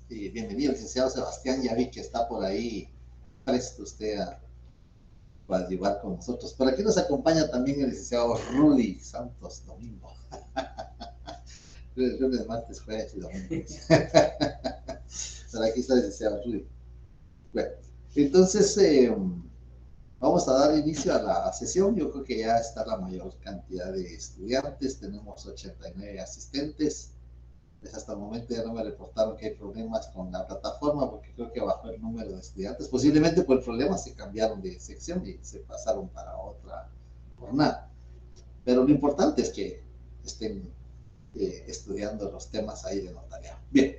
Bienvenido, licenciado Sebastián. Ya vi que está por ahí presto usted a ayudar con nosotros. Por aquí nos acompaña también el licenciado Rudy Santos Domingo. Lunes, martes, jueves y domingo. Por aquí está el licenciado Rudy. Bueno, entonces vamos a dar inicio a la sesión. Yo creo que ya está la mayor cantidad de estudiantes. Tenemos 89 asistentes. Pues hasta el momento ya no me reportaron que hay problemas con la plataforma porque creo que bajó el número de estudiantes. Posiblemente por el problema se cambiaron de sección y se pasaron para otra jornada. Pero lo importante es que estén estudiando los temas ahí de notariado. Bien,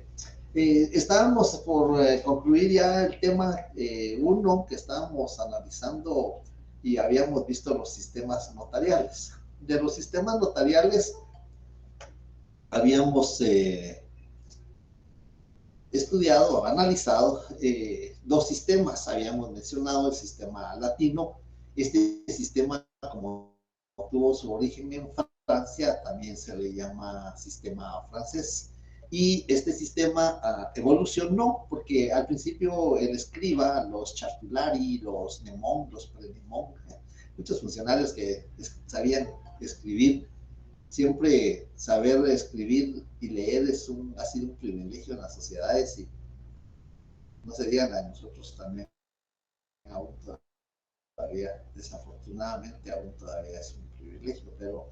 estábamos por concluir ya el tema 1 que estábamos analizando y habíamos visto los sistemas notariales. De los sistemas notariales habíamos estudiado o analizado dos sistemas. Habíamos mencionado el sistema latino. Este sistema, como tuvo su origen en Francia, también se le llama sistema francés. Y este sistema evolucionó porque al principio el escriba, los Chartulari, los Nemon, los Prenemon, muchos funcionarios que sabían escribir. Siempre saber escribir y leer ha sido un privilegio en las sociedades y no se digan a nosotros también, aún todavía, desafortunadamente, aún todavía es un privilegio, pero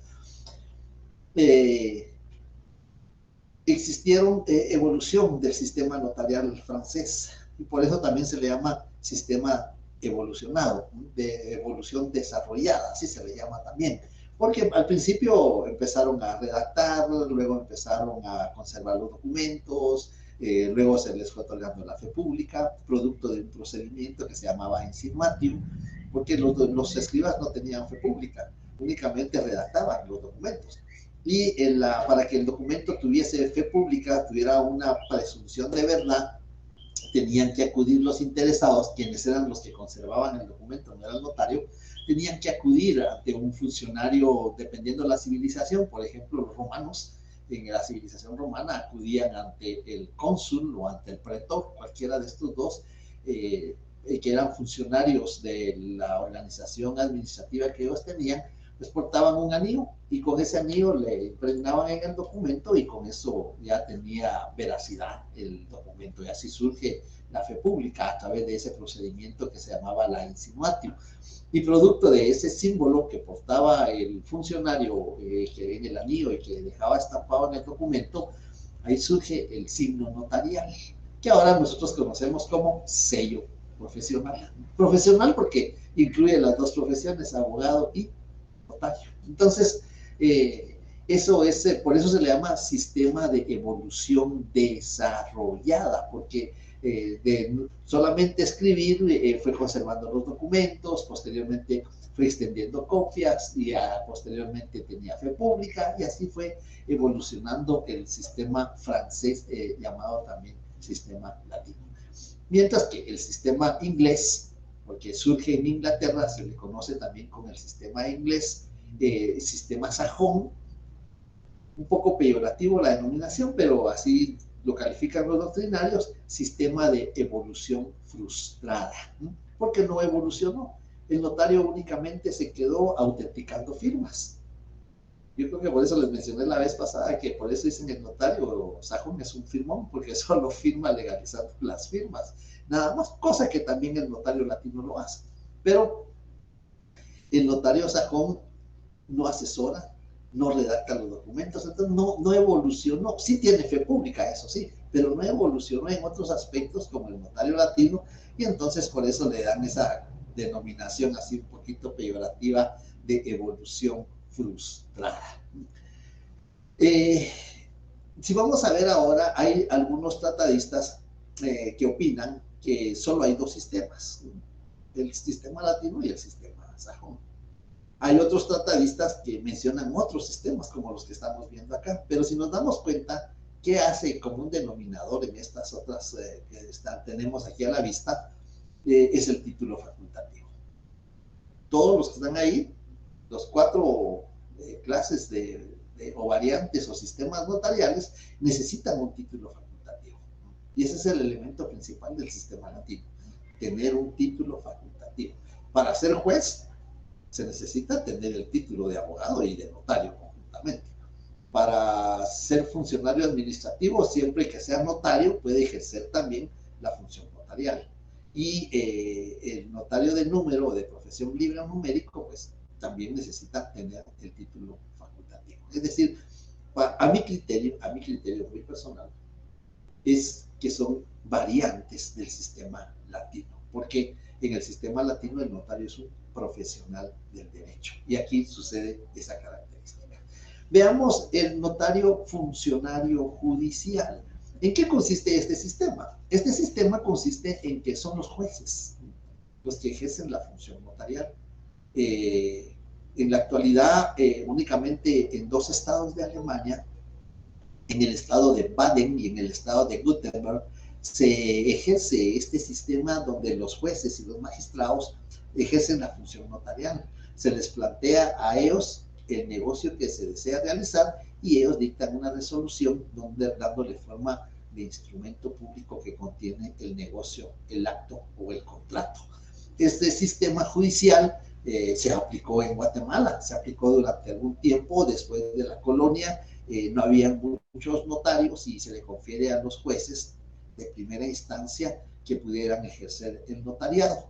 existieron evolución del sistema notarial francés y por eso también se le llama sistema evolucionado, de evolución desarrollada, así se le llama también. Porque al principio empezaron a redactar, luego empezaron a conservar los documentos, luego se les fue otorgando la fe pública, producto de un procedimiento que se llamaba insinuatio, porque los escribas no tenían fe pública, únicamente redactaban los documentos. Y para que el documento tuviese fe pública, tuviera una presunción de verdad, tenían que acudir los interesados, quienes eran los que conservaban el documento, no era el notario, tenían que acudir ante un funcionario, dependiendo de la civilización. Por ejemplo, los romanos, en la civilización romana, acudían ante el cónsul o ante el pretor, cualquiera de estos dos, que eran funcionarios de la organización administrativa que ellos tenían, les portaban un anillo y con ese anillo le impregnaban en el documento y con eso ya tenía veracidad el documento. Y así surge la fe pública a través de ese procedimiento que se llamaba la insinuatio. Y producto de ese símbolo que portaba el funcionario que en el anillo y que dejaba estampado en el documento, ahí surge el signo notarial, que ahora nosotros conocemos como sello profesional. Profesional porque incluye las dos profesiones, abogado y notario. Entonces, eso es, por eso se le llama sistema de evolución desarrollada, porque de solamente escribir fue conservando los documentos, posteriormente fue extendiendo copias y posteriormente tenía fe pública y así fue evolucionando el sistema francés llamado también sistema latino. Mientras que el sistema inglés, porque surge en Inglaterra, se le conoce también con el sistema inglés, sistema sajón, un poco peyorativo la denominación, pero así lo califican los doctrinarios, sistema de evolución frustrada, ¿no? Porque no evolucionó. El notario únicamente se quedó autenticando firmas. Yo creo que por eso les mencioné la vez pasada que por eso dicen el notario sajón es un firmón, porque solo firma legalizando las firmas. Nada más, cosa que también el notario latino lo hace. Pero el notario sajón no asesora, no redacta los documentos, entonces no evolucionó. Sí tiene fe pública, eso sí, pero no evolucionó en otros aspectos como el notario latino y entonces por eso le dan esa denominación así un poquito peyorativa de evolución frustrada. Si vamos a ver ahora, hay algunos tratadistas que opinan que solo hay dos sistemas, el sistema latino y el sistema sajón. Hay otros tratadistas que mencionan otros sistemas como los que estamos viendo acá, pero si nos damos cuenta, ¿qué hace como un denominador en estas otras que tenemos aquí a la vista? Es el título facultativo. Todos los que están ahí, los cuatro clases o variantes o sistemas notariales necesitan un título facultativo. Y ese es el elemento principal del sistema latino, tener un título facultativo. Para ser juez se necesita tener el título de abogado y de notario conjuntamente. Para ser funcionario administrativo, siempre que sea notario, puede ejercer también la función notarial. Y el notario de número o de profesión libre o numérico, pues también necesita tener el título facultativo. Es decir, a mi criterio muy personal, es que son variantes del sistema latino, porque en el sistema latino el notario es un profesional del derecho, y aquí sucede esa característica. Veamos el notario funcionario judicial. ¿En qué consiste este sistema? Este sistema consiste en que son los jueces los que ejercen la función notarial. En la actualidad, únicamente en 2 estados de Alemania, en el estado de Baden y en el estado de Württemberg, se ejerce este sistema donde los jueces y los magistrados ejercen la función notarial. Se les plantea a ellos el negocio que se desea realizar y ellos dictan una resolución dándole forma de instrumento público que contiene el negocio, el acto o el contrato. Este sistema judicial se aplicó en Guatemala, se aplicó durante algún tiempo después de la colonia. No había muchos notarios y se le confiere a los jueces de primera instancia que pudieran ejercer el notariado.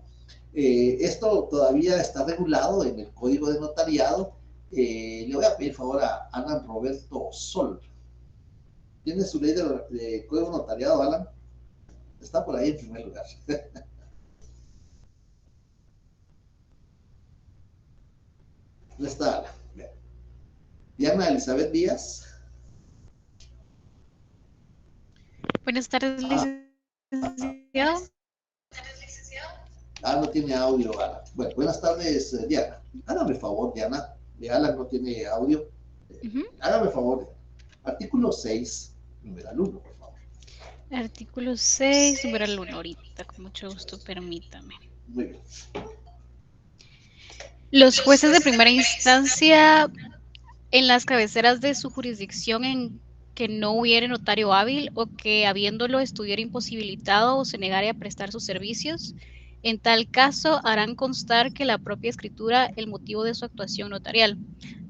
Esto todavía está regulado en el Código de Notariado. Le voy a pedir favor a Alan Roberto Sol. ¿Tiene su ley de Código de Notariado, Alan? Está por ahí en primer lugar. ¿Dónde está Alan? Bien. Diana Elizabeth Díaz. Buenas tardes, licenciado. No tiene audio, Alan. Bueno, buenas tardes, Diana. Hágame favor, Diana. De Alan no tiene audio. Hágame favor, Diana. Artículo 6, numeral 1, por favor. Artículo 6, numeral 1, ahorita, con mucho gusto, permítame. Muy bien. Los jueces de primera instancia en las cabeceras de su jurisdicción en que no hubiere notario hábil o que habiéndolo estuviera imposibilitado o se negare a prestar sus servicios, en tal caso harán constar que la propia escritura el motivo de su actuación notarial,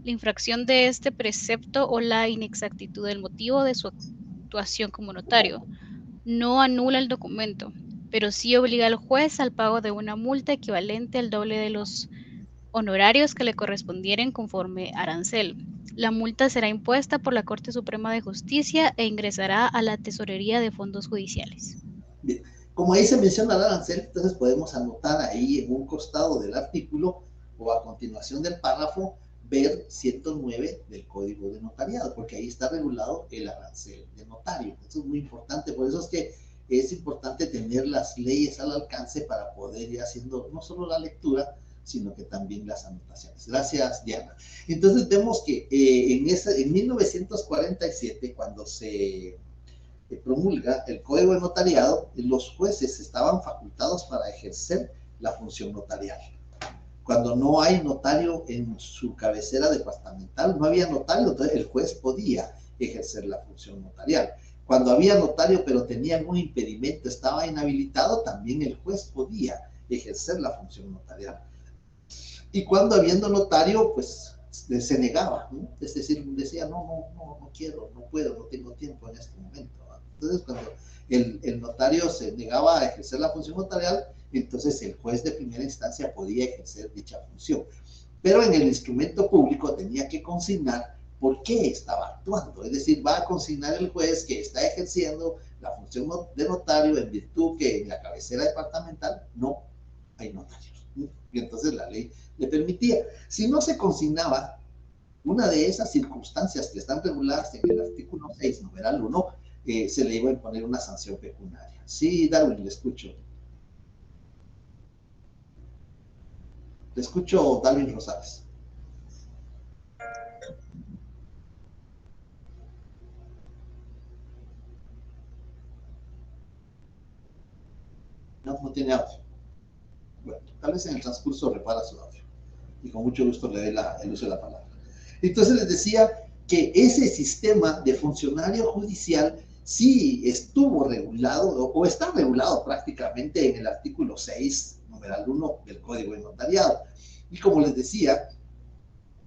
la infracción de este precepto o la inexactitud del motivo de su actuación como notario. No anula el documento, pero sí obliga al juez al pago de una multa equivalente al doble de los honorarios que le correspondieren conforme arancel. La multa será impuesta por la Corte Suprema de Justicia e ingresará a la Tesorería de Fondos Judiciales. Bien. Como ahí se menciona el arancel, entonces podemos anotar ahí en un costado del artículo o a continuación del párrafo ver 109 del Código de Notariado, porque ahí está regulado el arancel de notario. Esto es muy importante, por eso es que es importante tener las leyes al alcance para poder ir haciendo no solo la lectura, sino que también las anotaciones. Gracias, Diana. Entonces vemos que en 1947, cuando se promulga el Código de Notariado, los jueces estaban facultados para ejercer la función notarial. Cuando no hay notario en su cabecera departamental, no había notario, entonces el juez podía ejercer la función notarial. Cuando había notario pero tenía algún impedimento, estaba inhabilitado, también el juez podía ejercer la función notarial. Y cuando habiendo notario, pues se negaba, ¿no? Es decir, decía, no quiero, no puedo, no tengo tiempo en este momento, ¿no? Entonces, cuando el notario se negaba a ejercer la función notarial, entonces el juez de primera instancia podía ejercer dicha función. Pero en el instrumento público tenía que consignar por qué estaba actuando. Es decir, va a consignar el juez que está ejerciendo la función de notario en virtud que en la cabecera departamental no hay notarios, ¿no? Y entonces la ley le permitía. Si no se consignaba una de esas circunstancias que están reguladas en el artículo 6, numeral 1, se le iba a imponer una sanción pecuniaria. Sí, Darwin, le escucho. Le escucho, Darwin Rosales. No tiene audio. Bueno, tal vez en el transcurso repara su audio. Y con mucho gusto le dé el uso de la palabra. Entonces les decía que ese sistema de funcionario judicial sí estuvo regulado o está regulado prácticamente en el artículo 6, numeral 1 del Código de Notariado. Y como les decía,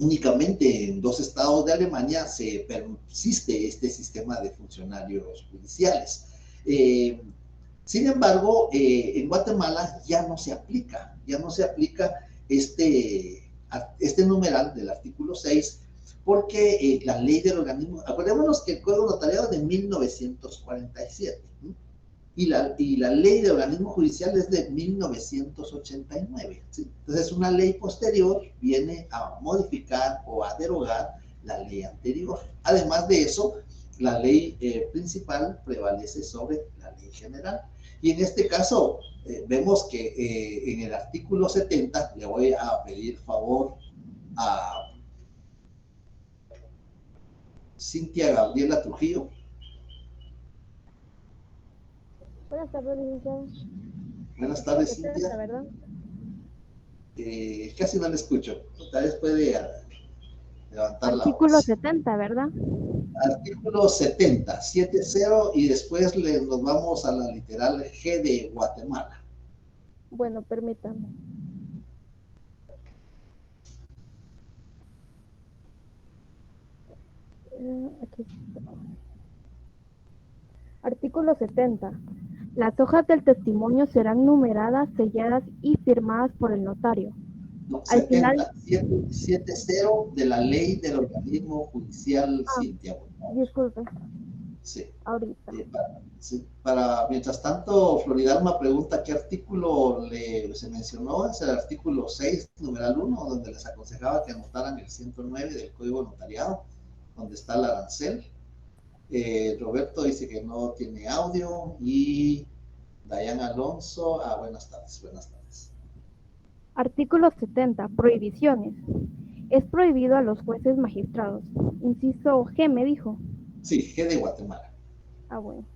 únicamente en 2 estados de Alemania se persiste este sistema de funcionarios judiciales. Sin embargo, en Guatemala ya no se aplica este numeral del artículo 6, porque la ley del organismo, acordémonos que el Código Notariado es de 1947, ¿no? y la ley de organismo judicial es de 1989. ¿Sí? Entonces, una ley posterior viene a modificar o a derogar la ley anterior. Además de eso, la ley principal prevalece sobre la ley general. Y en este caso, vemos que en el artículo 70, le voy a pedir favor a Cintia Gabriela Trujillo. Buenas tardes, licenciado. Buenas tardes, 70, Cintia. ¿verdad? Casi no le escucho. Tal vez puede levantar la Artículo voz. 70, ¿verdad? Artículo 70, 70, y después nos vamos a la literal G de Guatemala. Bueno, permítame. Aquí está. Artículo 70. Las hojas del testimonio serán numeradas, selladas y firmadas por el notario. No, Al 70, final, 70 de la ley del organismo judicial, Cintia. disculpe, Sí. ahorita. Mientras tanto, Floridalma pregunta qué artículo se mencionó. Es el artículo 6, numeral 1, donde les aconsejaba que anotaran el 109 del Código Notariado, donde está el arancel. Roberto dice que no tiene audio, y Dayan Alonso, buenas tardes. Artículo 70. Prohibiciones. Es prohibido a los jueces magistrados. Inciso G, me dijo. Sí, G de Guatemala. Bueno.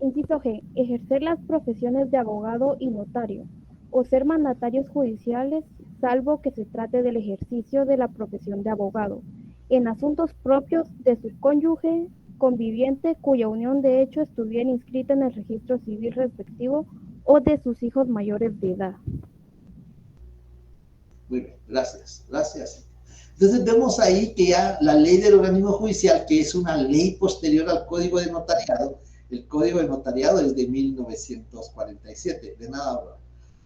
Inciso G. Ejercer las profesiones de abogado y notario, o ser mandatarios judiciales, salvo que se trate del ejercicio de la profesión de abogado, en asuntos propios de su cónyuge conviviente cuya unión de hecho estuviera inscrita en el registro civil respectivo, o de sus hijos mayores de edad. Muy bien, gracias. Entonces vemos ahí que ya la ley del organismo judicial, que es una ley posterior al Código de Notariado, el Código de Notariado es de 1947, de nada.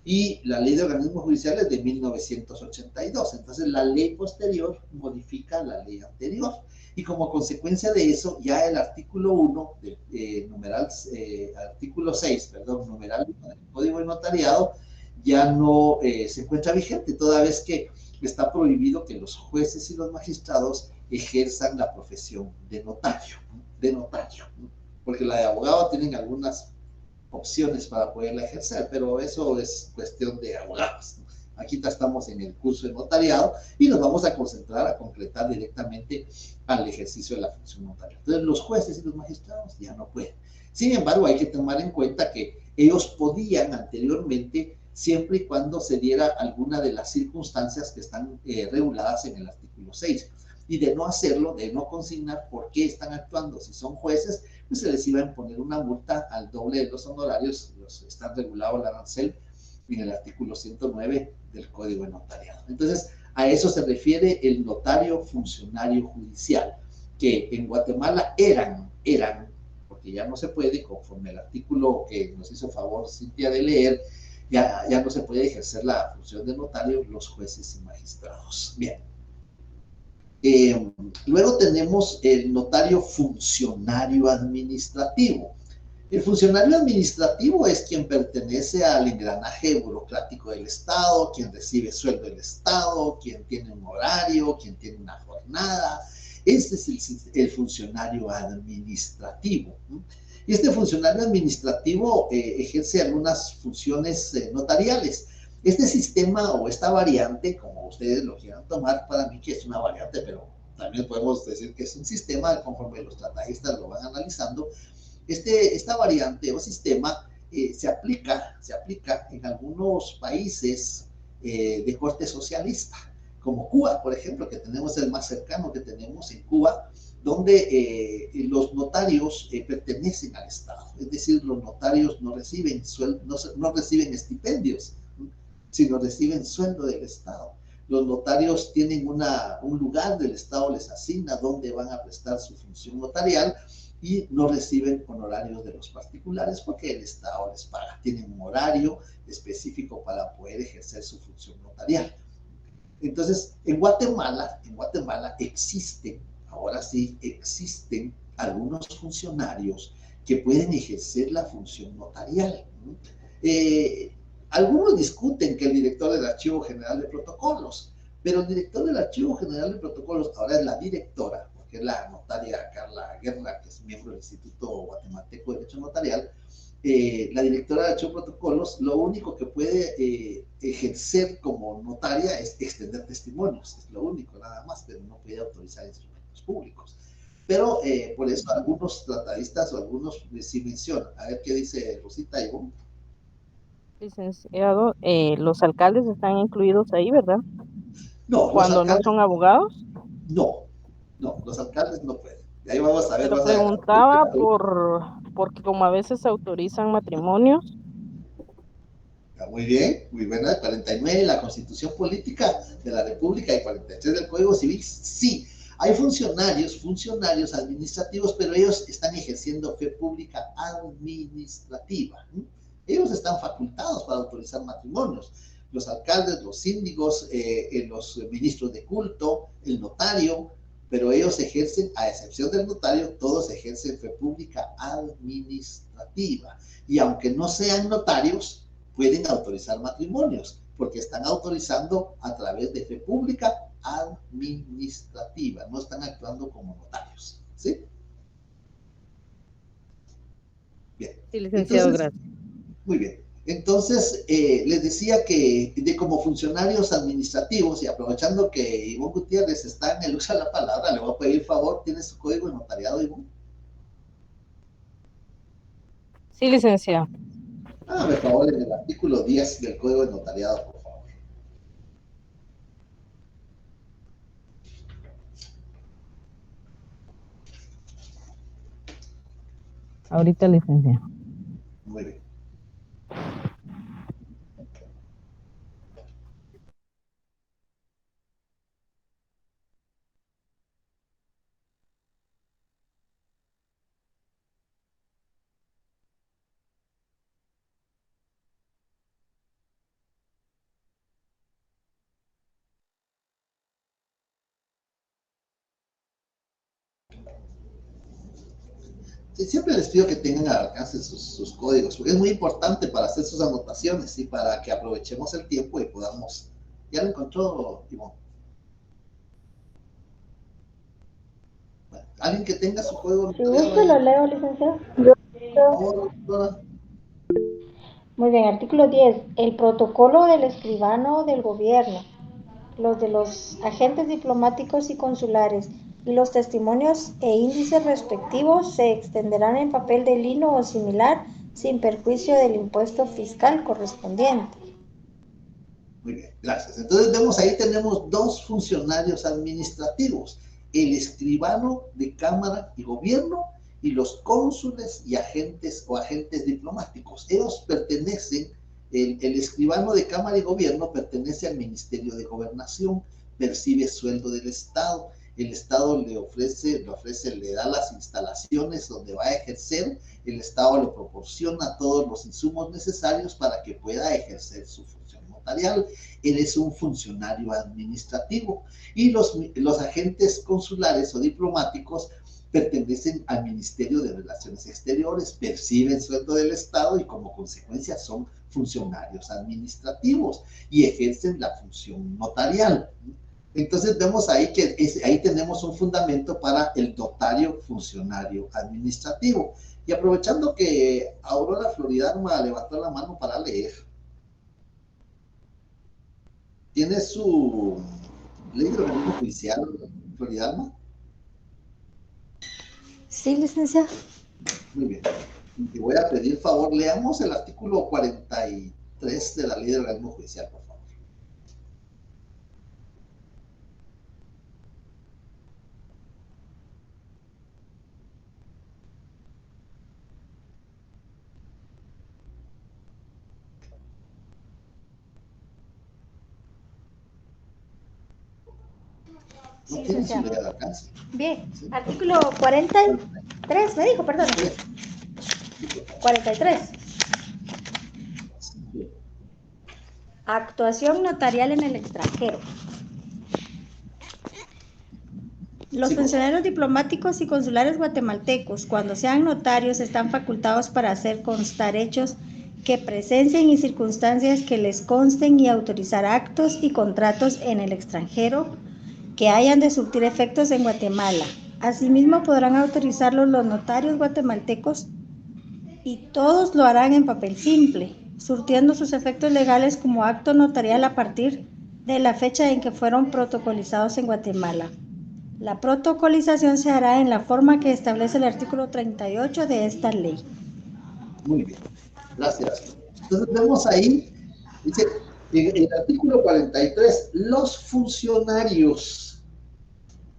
Y la ley de organismo judicial es de 1982. Entonces la ley posterior modifica la ley anterior. Y como consecuencia de eso, ya el artículo 1, artículo 6, numeral 1 del Código de Notariado, ya no se encuentra vigente, toda vez que está prohibido que los jueces y los magistrados ejerzan la profesión de notario, porque la de abogado tienen algunas opciones para poderla ejercer, pero eso es cuestión de abogados. Aquí estamos en el curso de notariado y nos vamos a concentrar a concretar directamente al ejercicio de la función notarial. Entonces los jueces y los magistrados ya no pueden. Sin embargo, hay que tomar en cuenta que ellos podían anteriormente, siempre y cuando se diera alguna de las circunstancias que están reguladas en el artículo 6. Y de no hacerlo, de no consignar por qué están actuando, si son jueces, pues se les iba a imponer una multa al doble de los honorarios, están regulados el arancel en el artículo 109 del Código de Notariado. Entonces, a eso se refiere el notario funcionario judicial, que en Guatemala eran, porque ya no se puede, conforme el artículo que nos hizo favor Cintia de leer, ya no se puede ejercer la función de notario los jueces y magistrados. Bien. Luego tenemos el notario funcionario administrativo. El funcionario administrativo es quien pertenece al engranaje burocrático del Estado, quien recibe sueldo del Estado, quien tiene un horario, quien tiene una jornada. Este es el funcionario administrativo. Y este funcionario administrativo ejerce algunas funciones notariales. Este sistema o esta variante, como ustedes lo quieran tomar, para mí que es una variante, pero también podemos decir que es un sistema, conforme los tratajistas lo van analizando. Esta variante o sistema se aplica en algunos países de corte socialista. como Cuba, por ejemplo, que tenemos el más cercano que tenemos en Cuba, donde los notarios pertenecen al Estado, es decir, los notarios no reciben, no reciben estipendios, sino reciben sueldo del Estado. Los notarios tienen un lugar del Estado, les asigna donde van a prestar su función notarial y no reciben honorarios de los particulares porque el Estado les paga. Tienen un horario específico para poder ejercer su función notarial. Entonces, en Guatemala existen, ahora sí, existen algunos funcionarios que pueden ejercer la función notarial. Algunos discuten que el director del Archivo General de Protocolos, pero el director del Archivo General de Protocolos ahora es la directora, porque es la notaria Carla Guerra, que es miembro del Instituto Guatemalteco de Derecho Notarial. La directora de Archivo de Protocolos, lo único que puede ejercer como notaria es extender testimonios, es lo único, nada más, pero no puede autorizar instrumentos públicos. Pero por eso algunos tratadistas o algunos sí mencionan. A ver qué dice Rosita Ivonne. Licenciado, los alcaldes están incluidos ahí, ¿verdad? No, cuando no son abogados. No, los alcaldes no pueden. Y ahí vamos a ver. Pero preguntaba porque como a veces se autorizan matrimonios. Muy bien, muy buena. 49 la Constitución Política de la República y 43 del Código Civil, sí. Hay funcionarios administrativos, pero ellos están ejerciendo fe pública administrativa. Ellos están facultados para autorizar matrimonios. Los alcaldes, los síndicos, los ministros de culto, el notario, pero ellos ejercen, a excepción del notario, todos ejercen fe pública administrativa. Y aunque no sean notarios, pueden autorizar matrimonios, porque están autorizando a través de fe pública administrativa, no están actuando como notarios, ¿sí? Bien. Sí, licenciado, gracias. Muy bien. Entonces, les decía que como funcionarios administrativos, y aprovechando que Ivonne Gutiérrez está en el uso de la palabra, le voy a pedir favor, ¿tiene su código de notariado, Ivonne? Sí, licenciado. Por favor, en el artículo 10 del código de notariado, por favor. Ahorita, licenciado. Muy bien. Sí, siempre les pido que tengan al alcance sus códigos, porque es muy importante para hacer sus anotaciones y para que aprovechemos el tiempo y podamos... ¿Ya lo encontró, Ivonne? Bueno, ¿alguien que tenga su código Si notariado? gusta, lo leo, licenciado. Por favor, Muy bien, artículo 10. El protocolo del escribano del gobierno, los de los agentes diplomáticos y consulares y los testimonios e índices respectivos se extenderán en papel de lino o similar sin perjuicio del impuesto fiscal correspondiente. Muy bien, gracias. Entonces vemos ahí tenemos dos funcionarios administrativos, el escribano de Cámara y Gobierno y los cónsules y agentes o agentes diplomáticos. Ellos pertenecen, el escribano de Cámara y Gobierno pertenece al Ministerio de Gobernación, percibe sueldo del Estado, el Estado le da las instalaciones donde va a ejercer, el Estado le proporciona todos los insumos necesarios para que pueda ejercer su función notarial. Él es un funcionario administrativo y los agentes consulares o diplomáticos pertenecen al Ministerio de Relaciones Exteriores, perciben sueldo del Estado y como consecuencia son funcionarios administrativos y ejercen la función notarial. Entonces vemos ahí que ahí tenemos un fundamento para el notario funcionario administrativo. Y aprovechando que Aurora Floridalma levantó la mano para leer, ¿tiene su ley de organismo judicial, Floridalma? Sí, licenciado. Muy bien. Y voy a pedir favor, leamos el artículo 43 de la ley de organismo judicial, por favor. No Sí, tiene su licenciado. ley de alcance. Bien, ¿Sí? artículo 43, me dijo, perdón. 43. Bien. Actuación notarial en el extranjero. Los Sí, por favor. funcionarios diplomáticos y consulares guatemaltecos, cuando sean notarios, están facultados para hacer constar hechos que presencien y circunstancias que les consten y autorizar actos y contratos en el extranjero que hayan de surtir efectos en Guatemala. Asimismo, podrán autorizarlos los notarios guatemaltecos y todos lo harán en papel simple, surtiendo sus efectos legales como acto notarial a partir de la fecha en que fueron protocolizados en Guatemala. La protocolización se hará en la forma que establece el artículo 38 de esta ley. Muy bien, gracias. Entonces vemos ahí, dice, en el artículo 43, los funcionarios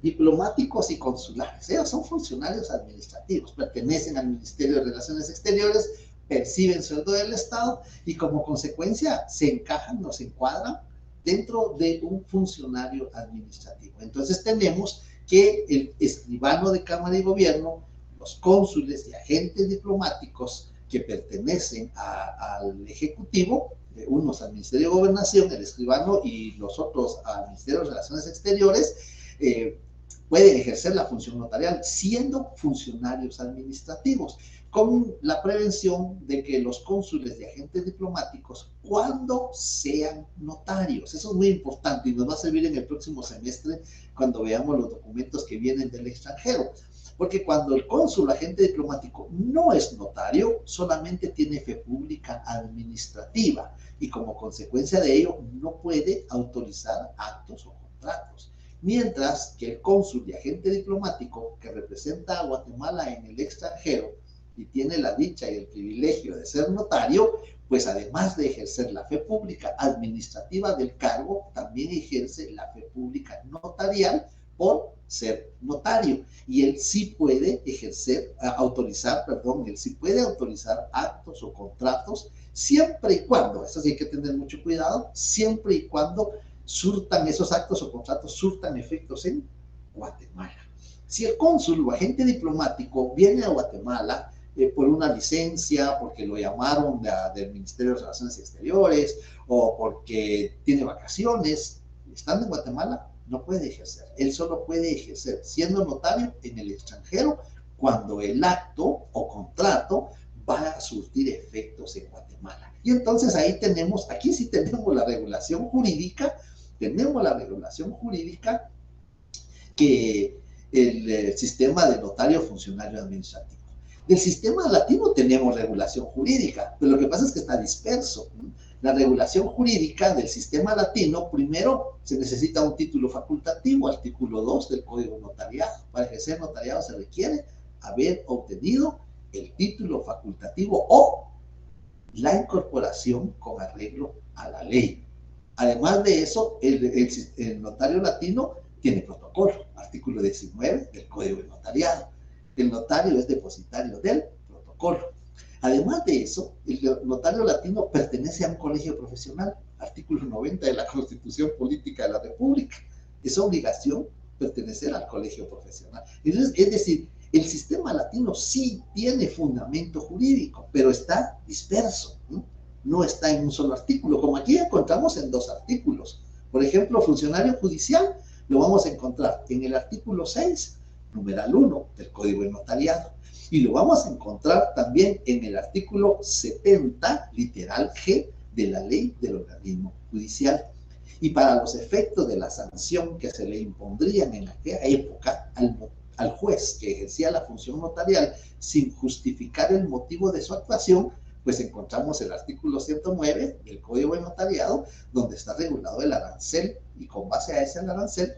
diplomáticos y consulares, ellos son funcionarios administrativos, pertenecen al Ministerio de Relaciones Exteriores, perciben sueldo del Estado y como consecuencia se encajan o se encuadran dentro de un funcionario administrativo. Entonces tenemos que el escribano de Cámara y Gobierno, los cónsules y agentes diplomáticos que pertenecen al Ejecutivo, unos al Ministerio de Gobernación, el escribano, y los otros al Ministerio de Relaciones Exteriores, pueden ejercer la función notarial siendo funcionarios administrativos, con la prevención de que los cónsules y agentes diplomáticos, cuando sean notarios, eso es muy importante y nos va a servir en el próximo semestre cuando veamos los documentos que vienen del extranjero. Porque cuando el cónsul, agente diplomático, no es notario, solamente tiene fe pública administrativa y como consecuencia de ello no puede autorizar actos o contratos. Mientras que el cónsul y agente diplomático que representa a Guatemala en el extranjero y tiene la dicha y el privilegio de ser notario, pues además de ejercer la fe pública administrativa del cargo, también ejerce la fe pública notarial por ser notario. Y él sí puede autorizar actos o contratos siempre y cuando, eso sí hay que tener mucho cuidado, siempre y cuando esos actos o contratos surtan efectos en Guatemala. Si el cónsul o agente diplomático viene a Guatemala por una licencia, porque lo llamaron del Ministerio de Relaciones Exteriores o porque tiene vacaciones, estando en Guatemala, no puede ejercer. Él solo puede ejercer siendo notario en el extranjero cuando el acto o contrato va a surtir efectos en Guatemala. Y entonces ahí aquí sí tenemos la regulación jurídica, que el sistema de notario funcionario administrativo. Del sistema latino tenemos regulación jurídica, pero lo que pasa es que está disperso. La regulación jurídica del sistema latino, primero se necesita un título facultativo, artículo 2 del Código Notariado. Para ejercer notariado se requiere haber obtenido el título facultativo o la incorporación con arreglo a la ley. Además de eso, el notario latino tiene protocolo, artículo 19 del Código de Notariado. El notario es depositario del protocolo. Además de eso, el notario latino pertenece a un colegio profesional, artículo 90 de la Constitución Política de la República. Es obligación pertenecer al colegio profesional. Es decir, el sistema latino sí tiene fundamento jurídico, pero está disperso, no está en un solo artículo, como aquí encontramos en 2 artículos. Por ejemplo, funcionario judicial lo vamos a encontrar en el artículo 6, numeral 1 del Código de Notariado. Y lo vamos a encontrar también en el artículo 70, literal G, de la Ley del Organismo Judicial. Y para los efectos de la sanción que se le impondrían en aquella época al juez que ejercía la función notarial sin justificar el motivo de su actuación, pues encontramos el artículo 109 del Código de Notariado, donde está regulado el arancel, y con base a ese arancel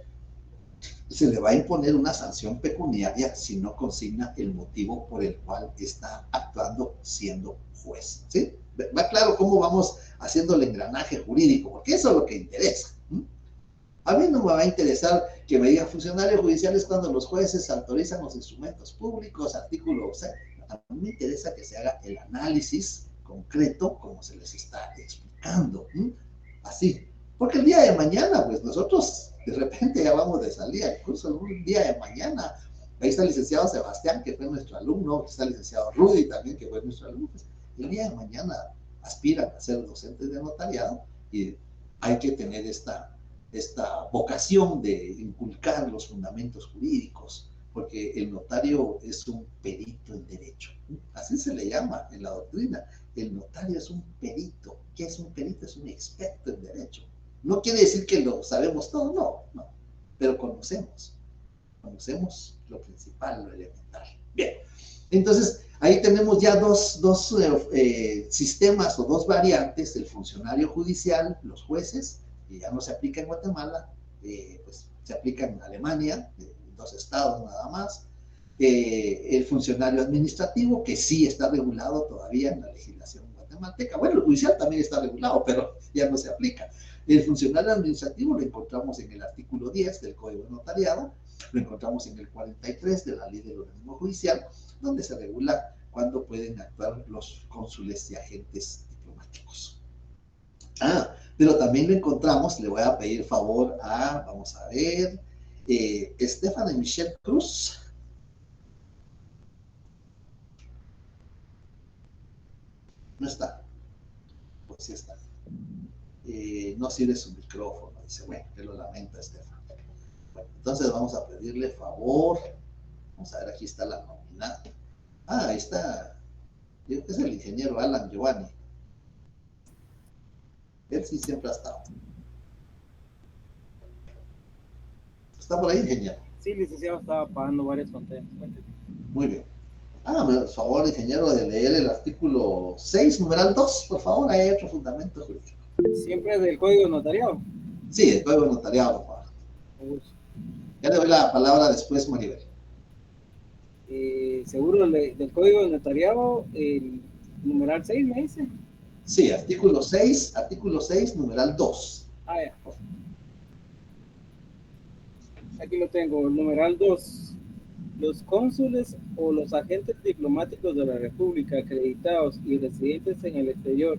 se le va a imponer una sanción pecuniaria si no consigna el motivo por el cual está actuando siendo juez. ¿Sí? Va claro cómo vamos haciendo el engranaje jurídico, porque eso es lo que interesa. A mí no me va a interesar que me digan funcionarios judiciales cuando los jueces autorizan los instrumentos públicos, artículo 6. A mí me interesa que se haga el análisis concreto como se les está explicando. Así, Porque el día de mañana, pues nosotros de repente ya vamos de salida, incluso un día de mañana, ahí está el licenciado Sebastián, que fue nuestro alumno, aquí está el licenciado Rudy también, que fue nuestro alumno, pues, el día de mañana aspiran a ser docentes de notariado y hay que tener esta vocación de inculcar los fundamentos jurídicos, porque el notario es un perito en derecho, así se le llama en la doctrina. El notario es un perito. ¿Qué es un perito? Es un experto en derecho. No quiere decir que lo sabemos todo, no, pero conocemos lo principal, lo elemental. Bien, entonces ahí tenemos ya dos sistemas o dos variantes, el funcionario judicial, los jueces, que ya no se aplica en Guatemala, pues se aplica en Alemania, 2 estados nada más. El funcionario administrativo, que sí está regulado todavía en la legislación guatemalteca. Bueno, el judicial también está regulado, pero ya no se aplica. El funcionario administrativo lo encontramos en el artículo 10 del Código de Notariado, lo encontramos en el 43 de la Ley del Organismo Judicial, donde se regula cuándo pueden actuar los cónsules y agentes diplomáticos. Pero también lo encontramos, le voy a pedir favor a, vamos a ver, Estefan y Michelle Cruz. No está. Pues sí está. No sirve su micrófono. Dice, bueno, que lo lamenta, Estefan. Bueno, entonces vamos a pedirle favor. Vamos a ver, aquí está la nómina. Ahí está. Es el ingeniero Alan Giovanni. Él sí siempre ha estado. ¿Está por ahí, ingeniero? Sí, licenciado, estaba pagando varias contentas. Muy bien. Por favor, ingeniero, de leer el artículo 6, numeral 2, por favor, hay otro fundamento jurídico. ¿Siempre del Código de Notariado? Sí, del Código de Notariado, por favor. Ya le doy la palabra después, Maribel. Seguro del Código de Notariado, el numeral 6, ¿me dice? Sí, artículo 6, numeral 2. Ya. Aquí lo tengo, el numeral 2. Los cónsules o los agentes diplomáticos de la República acreditados y residentes en el exterior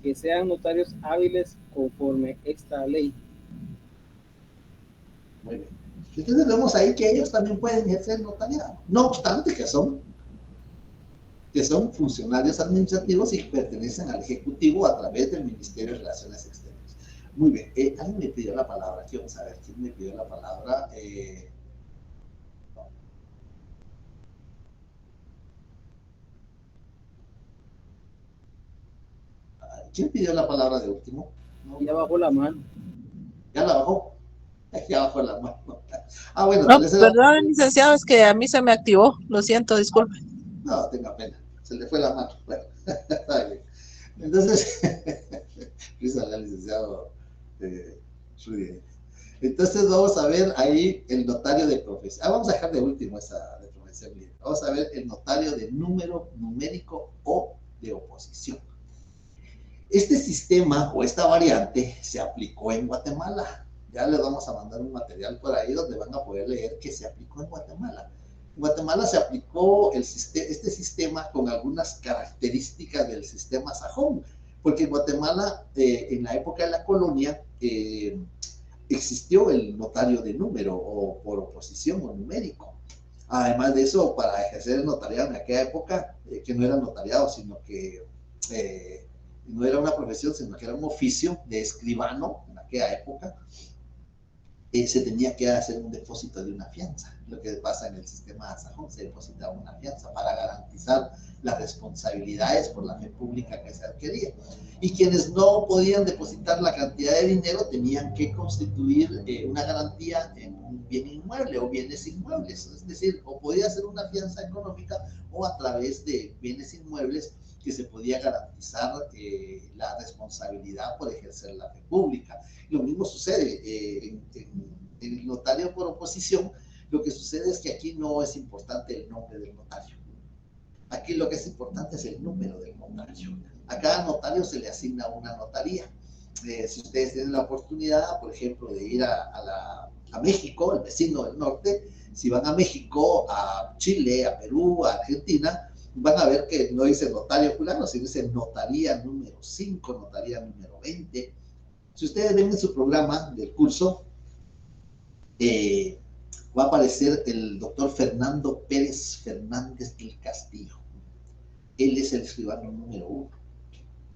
que sean notarios hábiles conforme esta ley. Muy bien. Entonces vemos ahí que ellos también pueden ejercer notariado, no obstante que son funcionarios administrativos y pertenecen al Ejecutivo a través del Ministerio de Relaciones Exteriores. Muy bien, alguien me pidió la palabra, aquí vamos a ver quién me pidió la palabra. ¿Quién pidió la palabra de último? No, ya bajó la mano. ¿Ya la bajó? Ya bajó la mano. Bueno. No, perdón, licenciado, es que a mí se me activó. Lo siento, disculpe. No, tenga pena. Se le fue la mano. Bueno, entonces, licenciado Rudy. Entonces vamos a ver ahí el notario de profesión. Vamos a dejar de último esa de profesión. Vamos a ver el notario de número numérico o de oposición. Este sistema o esta variante se aplicó en Guatemala. Ya les vamos a mandar un material por ahí donde van a poder leer que se aplicó en Guatemala. En Guatemala se aplicó este sistema con algunas características del sistema sajón, porque en Guatemala, en la época de la colonia, existió el notario de número o por oposición o numérico. Además de eso, para ejercer el notariado en aquella época, que no era notariado, sino que no era una profesión, sino que era un oficio de escribano en aquella época, se tenía que hacer un depósito de una fianza. Lo que pasa en el sistema sajón, se depositaba una fianza para garantizar las responsabilidades por la fe pública que se adquiría. Y quienes no podían depositar la cantidad de dinero tenían que constituir una garantía en un bien inmueble o bienes inmuebles. Es decir, o podía ser una fianza económica o a través de bienes inmuebles que se podía garantizar la responsabilidad por ejercer la fe pública. Lo mismo sucede en el notario por oposición. Lo que sucede es que aquí no es importante el nombre del notario. Aquí lo que es importante es el número del notario. A cada notario se le asigna una notaría. Si ustedes tienen la oportunidad, por ejemplo, de ir a México, el vecino del norte, si van a México, a Chile, a Perú, a Argentina, van a ver que no dice notario fulano, sino dice notaría número 5, notaría número 20. Si ustedes ven en su programa del curso, va a aparecer el doctor Fernando Pérez Fernández del Castillo. Él es el escribano número 1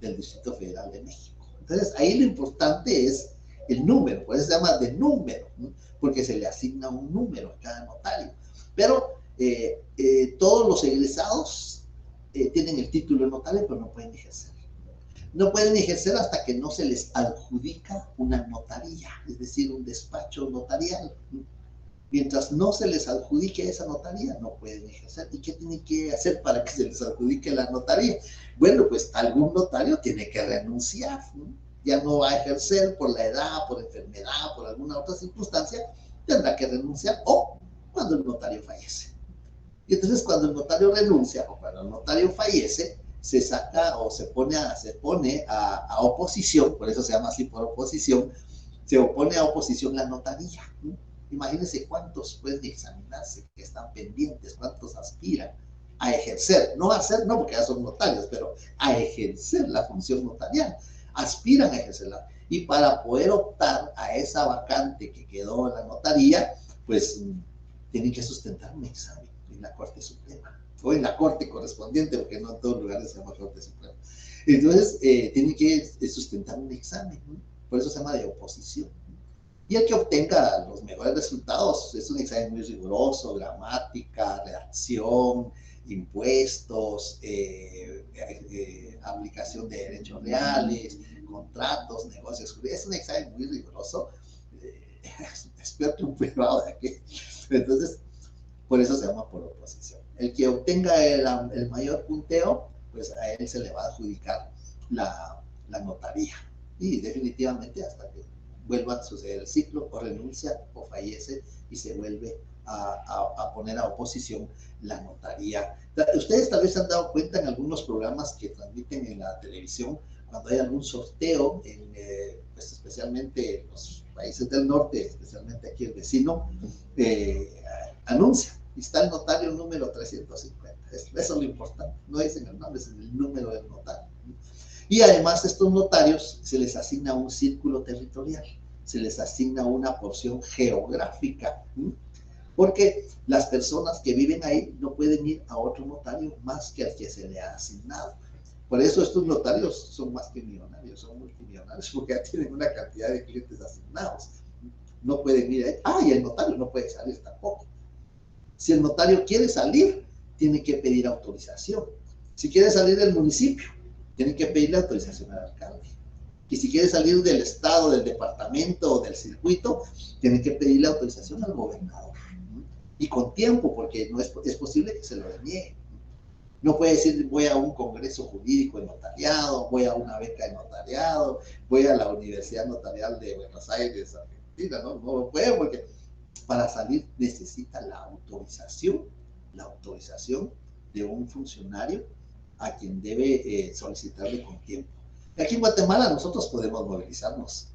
del Distrito Federal de México. Entonces, ahí lo importante es el número, por eso se llama de número, ¿no? Porque se le asigna un número a cada notario. Pero todos los egresados tienen el título de notario, pero no pueden ejercer. No pueden ejercer hasta que no se les adjudica una notaría, es decir, un despacho notarial. Mientras no se les adjudique esa notaría, no pueden ejercer. ¿Y qué tienen que hacer para que se les adjudique la notaría? Bueno, pues algún notario tiene que renunciar, ¿no? Ya no va a ejercer por la edad, por enfermedad, por alguna otra circunstancia, tendrá que renunciar, o cuando el notario fallece. Y entonces cuando el notario renuncia o cuando el notario fallece, se saca o se pone a oposición, por eso se llama así, por oposición, se opone a oposición la notaría, ¿no? Imagínense cuántos pueden examinarse, que están pendientes, cuántos aspiran a ejercer, no a hacer, no porque ya son notarios, pero a ejercer la función notarial, aspiran a ejercerla. Y para poder optar a esa vacante que quedó en la notaría, pues tienen que sustentar un examen en la Corte Suprema, o en la Corte correspondiente, porque no en todos lugares se llama Corte Suprema. Entonces, tienen que sustentar un examen, ¿no? Por eso se llama de oposición. Y el que obtenga los mejores resultados es un examen muy riguroso, gramática, redacción, impuestos, aplicación de derechos reales, contratos, negocios. Es un examen muy riguroso, experto un privado de aquí. Entonces, por eso se llama por oposición. El que obtenga el mayor punteo, pues a él se le va a adjudicar la notaría. Y definitivamente hasta que vuelva a suceder el ciclo, o renuncia, o fallece, y se vuelve a poner a oposición la notaría. Ustedes tal vez se han dado cuenta en algunos programas que transmiten en la televisión, cuando hay algún sorteo, pues especialmente en los países del norte, especialmente aquí el vecino, anuncia, y está el notario número 350. Eso es lo importante, no dicen el nombre, es el número del notario. Y además estos notarios se les asigna un círculo territorial, se les asigna una porción geográfica, ¿sí? Porque las personas que viven ahí no pueden ir a otro notario más que al que se le ha asignado. Por eso estos notarios son más que millonarios, son multimillonarios, porque ya tienen una cantidad de clientes asignados. No pueden ir ahí. Y el notario no puede salir tampoco. Si el notario quiere salir, tiene que pedir autorización. Si quiere salir del municipio, tienen que pedirle autorización al alcalde. Y si quiere salir del estado, del departamento o del circuito, tienen que pedirle autorización al gobernador. Y con tiempo, porque no es posible que se lo deniegue. No puede decir, voy a un congreso jurídico de notariado, voy a una beca de notariado, voy a la Universidad Notarial de Buenos Aires, Argentina. No lo puede, porque para salir necesita la autorización de un funcionario a quien debe solicitarle con tiempo. Aquí en Guatemala nosotros podemos movilizarnos.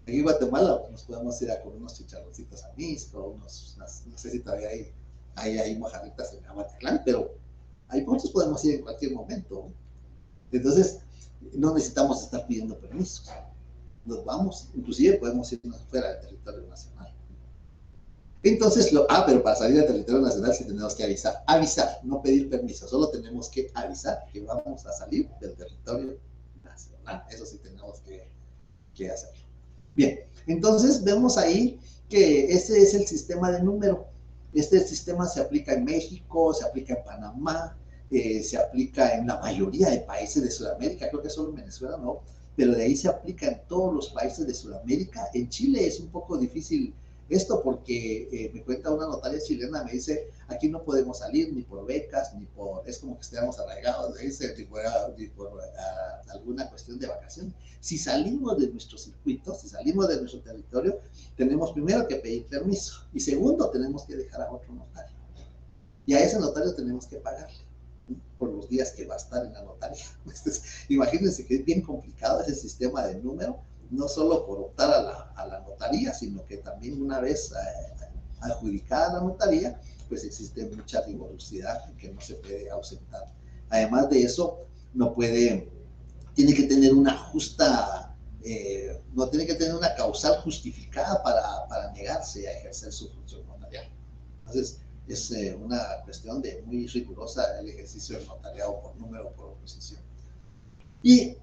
Aquí en Guatemala nos podemos ir a comer unos chicharroncitos a Mixco, no sé si todavía hay mojarritas en Amatitlán, pero ahí nosotros podemos ir en cualquier momento. Entonces, no necesitamos estar pidiendo permisos. Nos vamos, inclusive podemos irnos fuera del territorio nacional. Entonces, pero para salir del territorio nacional sí tenemos que avisar, no pedir permiso, solo tenemos que avisar que vamos a salir del territorio nacional. Eso sí tenemos que hacerlo. Bien, entonces vemos ahí que ese es el sistema de número. Este sistema se aplica en México, se aplica en Panamá, se aplica en la mayoría de países de Sudamérica, creo que solo en Venezuela no, pero de ahí se aplica en todos los países de Sudamérica. En Chile es un poco difícil esto porque me cuenta una notaria chilena, me dice, aquí no podemos salir ni por becas, es como que estemos arraigados, ni por alguna cuestión de vacación. Si salimos de nuestro circuito, si salimos de nuestro territorio, tenemos primero que pedir permiso, y segundo, tenemos que dejar a otro notario. Y a ese notario tenemos que pagarle por los días que va a estar en la notaría. Entonces, imagínense que es bien complicado ese sistema de número, no solo por optar a la notaría, sino que también una vez adjudicada la notaría, pues existe mucha rigurosidad que no se puede ausentar. Además de eso, tiene que tener una justa no tiene que tener una causal justificada para negarse a ejercer su función notarial. Entonces, es una cuestión de muy rigurosa el ejercicio del notariado por número o por oposición. Y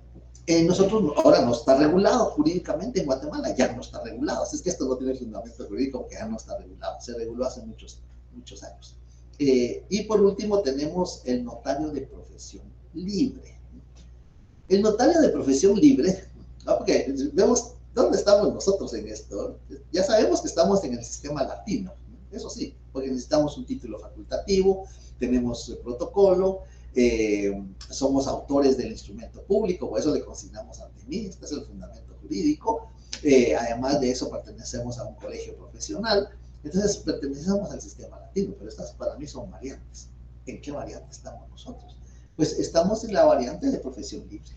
nosotros ahora no está regulado jurídicamente en Guatemala, ya no está regulado. Así es que esto no tiene fundamento jurídico, que ya no está regulado. Se reguló hace muchos años. Y por último tenemos el notario de profesión libre. El notario de profesión libre, porque vemos dónde estamos nosotros en esto. Ya sabemos que estamos en el sistema latino, eso sí, porque necesitamos un título facultativo, tenemos protocolo, somos autores del instrumento público, por eso le consignamos ante mí, este es el fundamento jurídico. Además de eso pertenecemos a un colegio profesional, entonces pertenecemos al sistema latino, pero estas para mí son variantes. ¿En qué variante estamos nosotros? Pues estamos en la variante de profesión libre.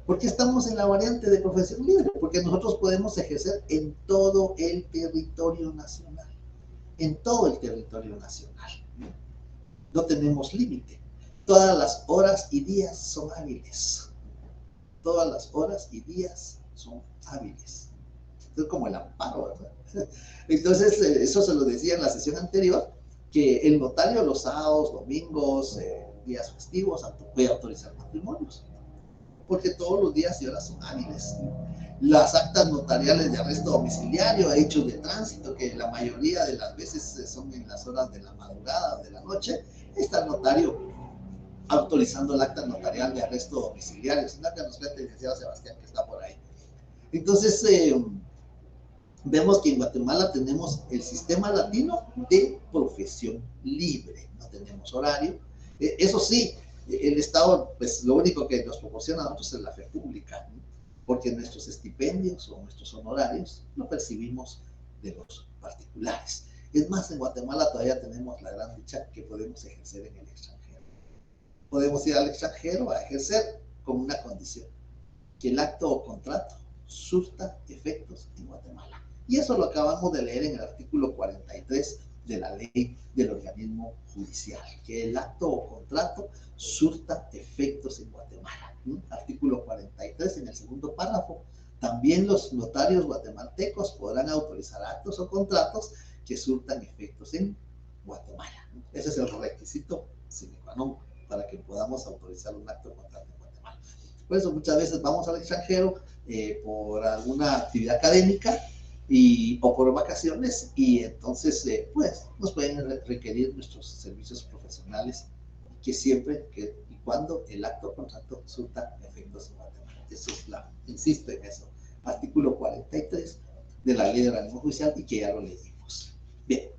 ¿Por qué estamos en la variante de profesión libre? Porque nosotros podemos ejercer en todo el territorio nacional. En todo el territorio nacional. No tenemos límite. Todas las horas y días son hábiles. Todas las horas y días son hábiles. Es como el amparo, ¿verdad? Entonces, eso se lo decía en la sesión anterior, que el notario los sábados, domingos, días festivos, puede autorizar matrimonios, porque todos los días y horas son hábiles. Las actas notariales de arresto domiciliario, hechos de tránsito, que la mayoría de las veces son en las horas de la madrugada o de la noche, está el notario autorizando el acta notarial de arresto domiciliario. Es una que nos cuenta el licenciado Sebastián, que está por ahí. Entonces, vemos que en Guatemala tenemos el sistema latino de profesión libre. No tenemos horario. Eso sí, el Estado, pues lo único que nos proporciona a nosotros es la fe pública, ¿no? Porque nuestros estipendios o nuestros honorarios lo percibimos de los particulares. Es más, en Guatemala todavía tenemos la gran dicha que podemos ejercer en el extranjero. Podemos ir al extranjero a ejercer con una condición, que el acto o contrato surta efectos en Guatemala. Y eso lo acabamos de leer en el artículo 43 de la ley del organismo judicial, que el acto o contrato surta efectos en Guatemala. Artículo 43, en el segundo párrafo. También los notarios guatemaltecos podrán autorizar actos o contratos que surtan efectos en Guatemala. Ese es el requisito sine qua non para que podamos autorizar un acto o contrato en Guatemala. Por eso muchas veces vamos al extranjero por alguna actividad académica o por vacaciones, y entonces pues nos pueden requerir nuestros servicios profesionales, que siempre y cuando el acto o contrato surta efectos en Guatemala. Eso es insisto en eso, artículo 43 de la ley del organismo judicial, y que ya lo leímos. Bien,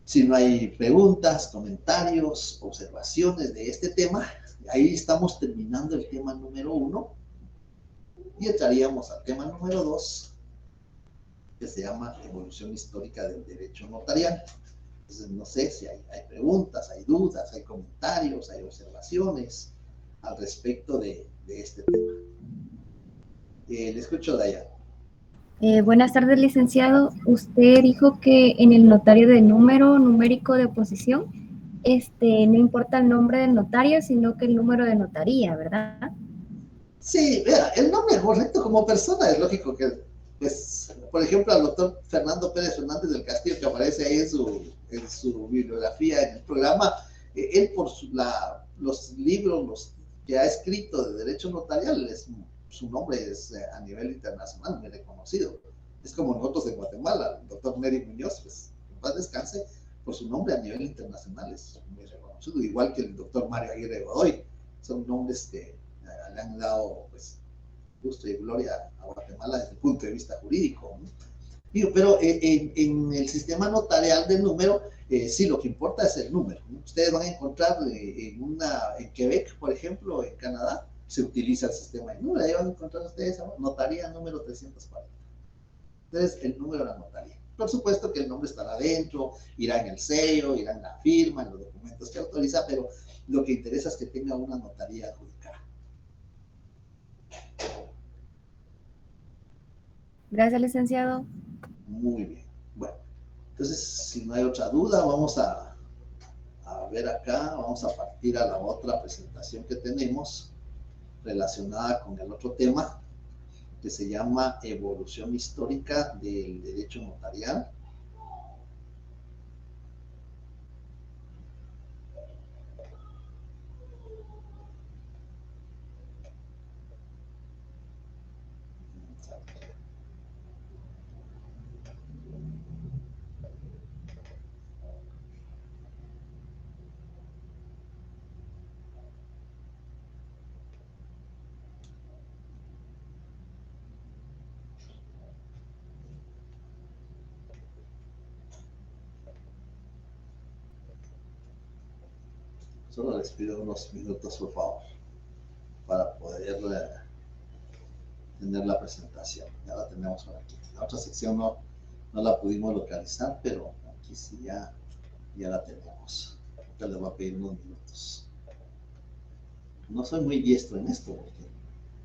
si no hay preguntas, comentarios, observaciones de este tema, ahí estamos terminando el tema número 1 y entraríamos al tema número 2, que se llama evolución histórica del derecho notarial. Entonces, no sé si hay preguntas, hay dudas, hay comentarios, hay observaciones al respecto de este tema. Le escucho, Daya. Buenas tardes, licenciado. Usted dijo que en el notario de número numérico de oposición, no importa el nombre del notario, sino que el número de notaría, ¿verdad? Sí, vea, el nombre correcto como persona es lógico que, pues, por ejemplo, al doctor Fernando Pérez Fernández del Castillo, que aparece ahí en su bibliografía en el programa, él por los libros que ha escrito de derecho notarial, su nombre es a nivel internacional muy reconocido. Es como nosotros en Guatemala, el doctor Nery Muñoz, pues, en paz descanse, por su nombre a nivel internacional es muy reconocido, igual que el doctor Mario Aguirre Godoy. Son nombres que le han dado, pues, gusto y gloria a Guatemala desde el punto de vista jurídico, ¿no? Pero en el sistema notarial del número, sí, lo que importa es el número, ¿no? Ustedes van a encontrar en Quebec, por ejemplo, en Canadá, se utiliza el sistema de número. Ahí van a encontrar ustedes notaría número 340. Entonces, el número de la notaría. Por supuesto que el nombre estará dentro, irá en el sello, irá en la firma, en los documentos que autoriza, pero lo que interesa es que tenga una notaría adjudicada. Gracias, licenciado. Muy bien. Bueno, entonces, si no hay otra duda, vamos a ver acá, vamos a partir a la otra presentación que tenemos relacionada con el otro tema, que se llama Evolución Histórica del Derecho Notarial. Solo les pido unos minutos, por favor, para poder tener la presentación. Ya la tenemos por aquí. La otra sección no la pudimos localizar, pero aquí sí ya la tenemos. Ahorita les voy a pedir unos minutos. No soy muy diestro en esto porque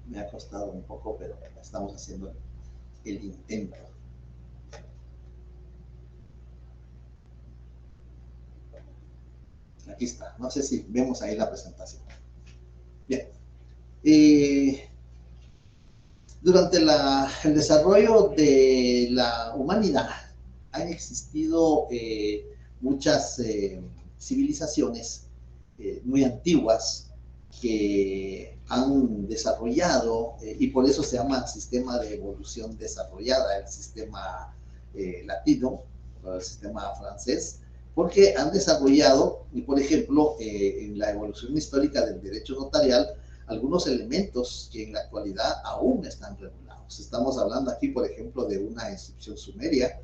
me ha costado un poco, pero estamos haciendo el intento. Aquí está. No sé si vemos ahí la presentación. Bien. Durante el desarrollo de la humanidad han existido muchas civilizaciones muy antiguas que han desarrollado, y por eso se llama sistema de evolución desarrollada, el sistema latino, o el sistema francés, porque han desarrollado, y por ejemplo, en la evolución histórica del derecho notarial, algunos elementos que en la actualidad aún están regulados. Estamos hablando aquí, por ejemplo, de una inscripción sumeria,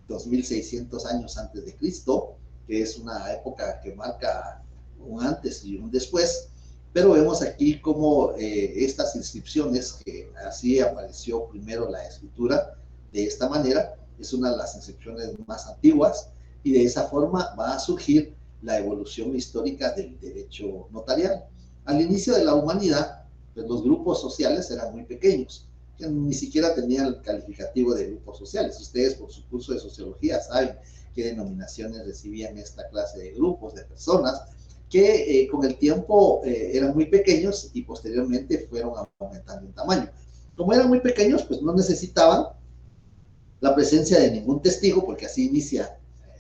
2600 años antes de Cristo, que es una época que marca un antes y un después, pero vemos aquí cómo estas inscripciones, que así apareció primero la escritura, de esta manera, es una de las inscripciones más antiguas, y de esa forma va a surgir la evolución histórica del derecho notarial. Al inicio de la humanidad, pues los grupos sociales eran muy pequeños, que ni siquiera tenían el calificativo de grupos sociales. Ustedes, por su curso de sociología, saben qué denominaciones recibían esta clase de grupos, de personas, que con el tiempo eran muy pequeños y posteriormente fueron aumentando en tamaño. Como eran muy pequeños, pues no necesitaban la presencia de ningún testigo, porque así inicia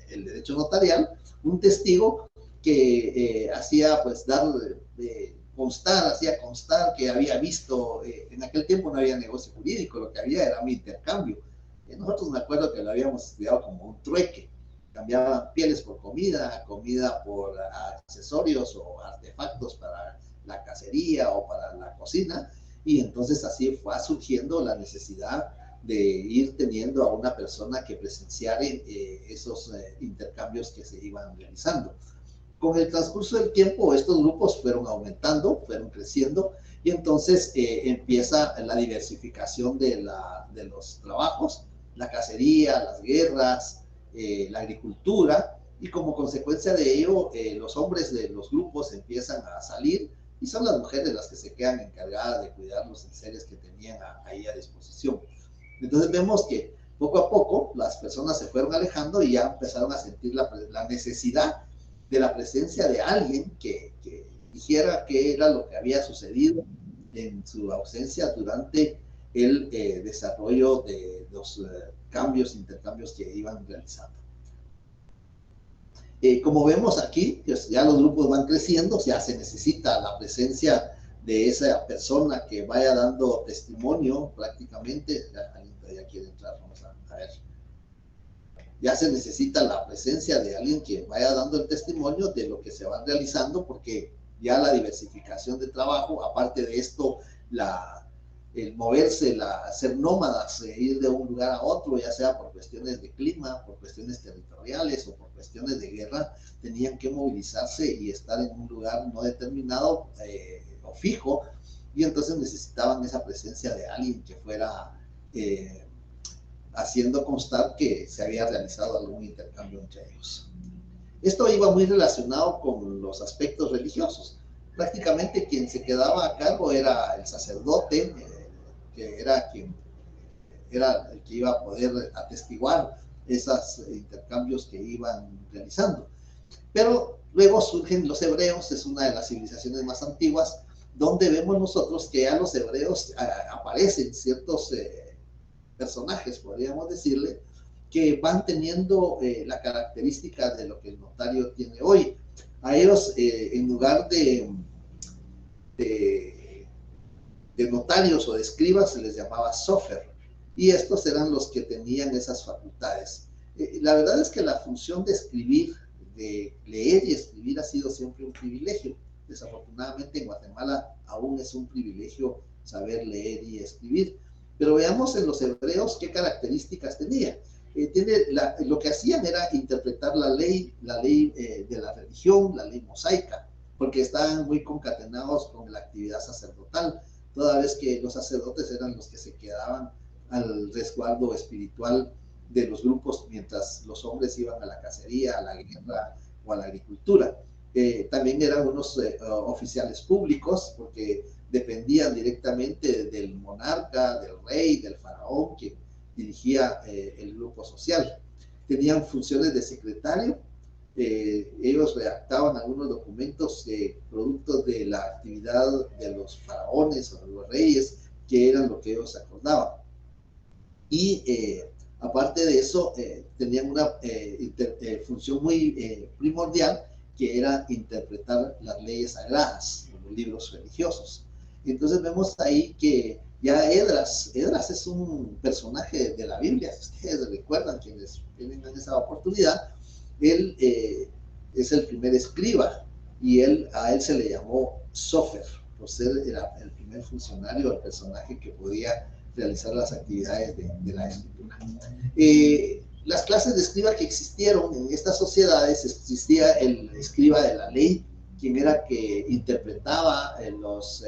el derecho notarial, un testigo que hacía pues hacía constar que había visto, en aquel tiempo no había negocio jurídico, lo que había era un intercambio. Nosotros me acuerdo que lo habíamos estudiado como un trueque, cambiaban pieles por comida, comida por accesorios o artefactos para la cacería o para la cocina, y entonces así fue surgiendo la necesidad de ir teniendo a una persona que presenciara esos intercambios que se iban realizando. Con el transcurso del tiempo, estos grupos fueron aumentando, fueron creciendo, y entonces empieza la diversificación de los trabajos, la cacería, las guerras, la agricultura, y como consecuencia de ello, los hombres de los grupos empiezan a salir, y son las mujeres las que se quedan encargadas de cuidar los enseres que tenían ahí a disposición. Entonces vemos que poco a poco las personas se fueron alejando y ya empezaron a sentir la necesidad de la presencia de alguien que dijera qué era lo que había sucedido en su ausencia durante el desarrollo de los intercambios que iban realizando. Como vemos aquí, pues ya los grupos van creciendo, ya se necesita la presencia de esa persona que vaya dando testimonio prácticamente. Ya quiere entrar, vamos a ver. Ya se necesita la presencia de alguien que vaya dando el testimonio de lo que se va realizando, porque ya la diversificación de trabajo, aparte de esto, el moverse, ser nómadas, ir de un lugar a otro, ya sea por cuestiones de clima, por cuestiones territoriales o por cuestiones de guerra, tenían que movilizarse y estar en un lugar no determinado o fijo, y entonces necesitaban esa presencia de alguien que fuera haciendo constar que se había realizado algún intercambio entre ellos. Esto iba muy relacionado con los aspectos religiosos. Prácticamente quien se quedaba a cargo era el sacerdote, que era el que iba a poder atestiguar esos intercambios que iban realizando. Pero luego surgen los hebreos, es una de las civilizaciones más antiguas, donde vemos nosotros que a los hebreos aparecen ciertos personajes, podríamos decirle, que van teniendo la característica de lo que el notario tiene hoy. A ellos, en lugar de notarios o de escribas, se les llamaba sofer, y estos eran los que tenían esas facultades. La verdad es que la función de escribir, de leer y escribir, ha sido siempre un privilegio. Desafortunadamente en Guatemala aún es un privilegio saber leer y escribir. Pero veamos en los hebreos qué características tenía. Lo que hacían era interpretar la ley de la religión, la ley mosaica, porque estaban muy concatenados con la actividad sacerdotal, toda vez que los sacerdotes eran los que se quedaban al resguardo espiritual de los grupos mientras los hombres iban a la cacería, a la guerra o a la agricultura. También eran unos oficiales públicos, porque dependían directamente del monarca, del rey, del faraón, que dirigía el grupo social. Tenían funciones de secretario. Ellos redactaban algunos documentos productos de la actividad de los faraones o de los reyes, que eran lo que ellos acordaban. Y aparte de eso, tenían una función muy primordial, que era interpretar las leyes sagradas, los libros religiosos. Entonces vemos ahí que ya Esdras es un personaje de la Biblia, si ustedes recuerdan, quienes tienen esa oportunidad. Él es el primer escriba, y a él se le llamó sofer, por ser el primer funcionario, el personaje que podía realizar las actividades de la escritura. Las clases de escriba que existieron en estas sociedades: existía el escriba de la ley, quien era que interpretaba los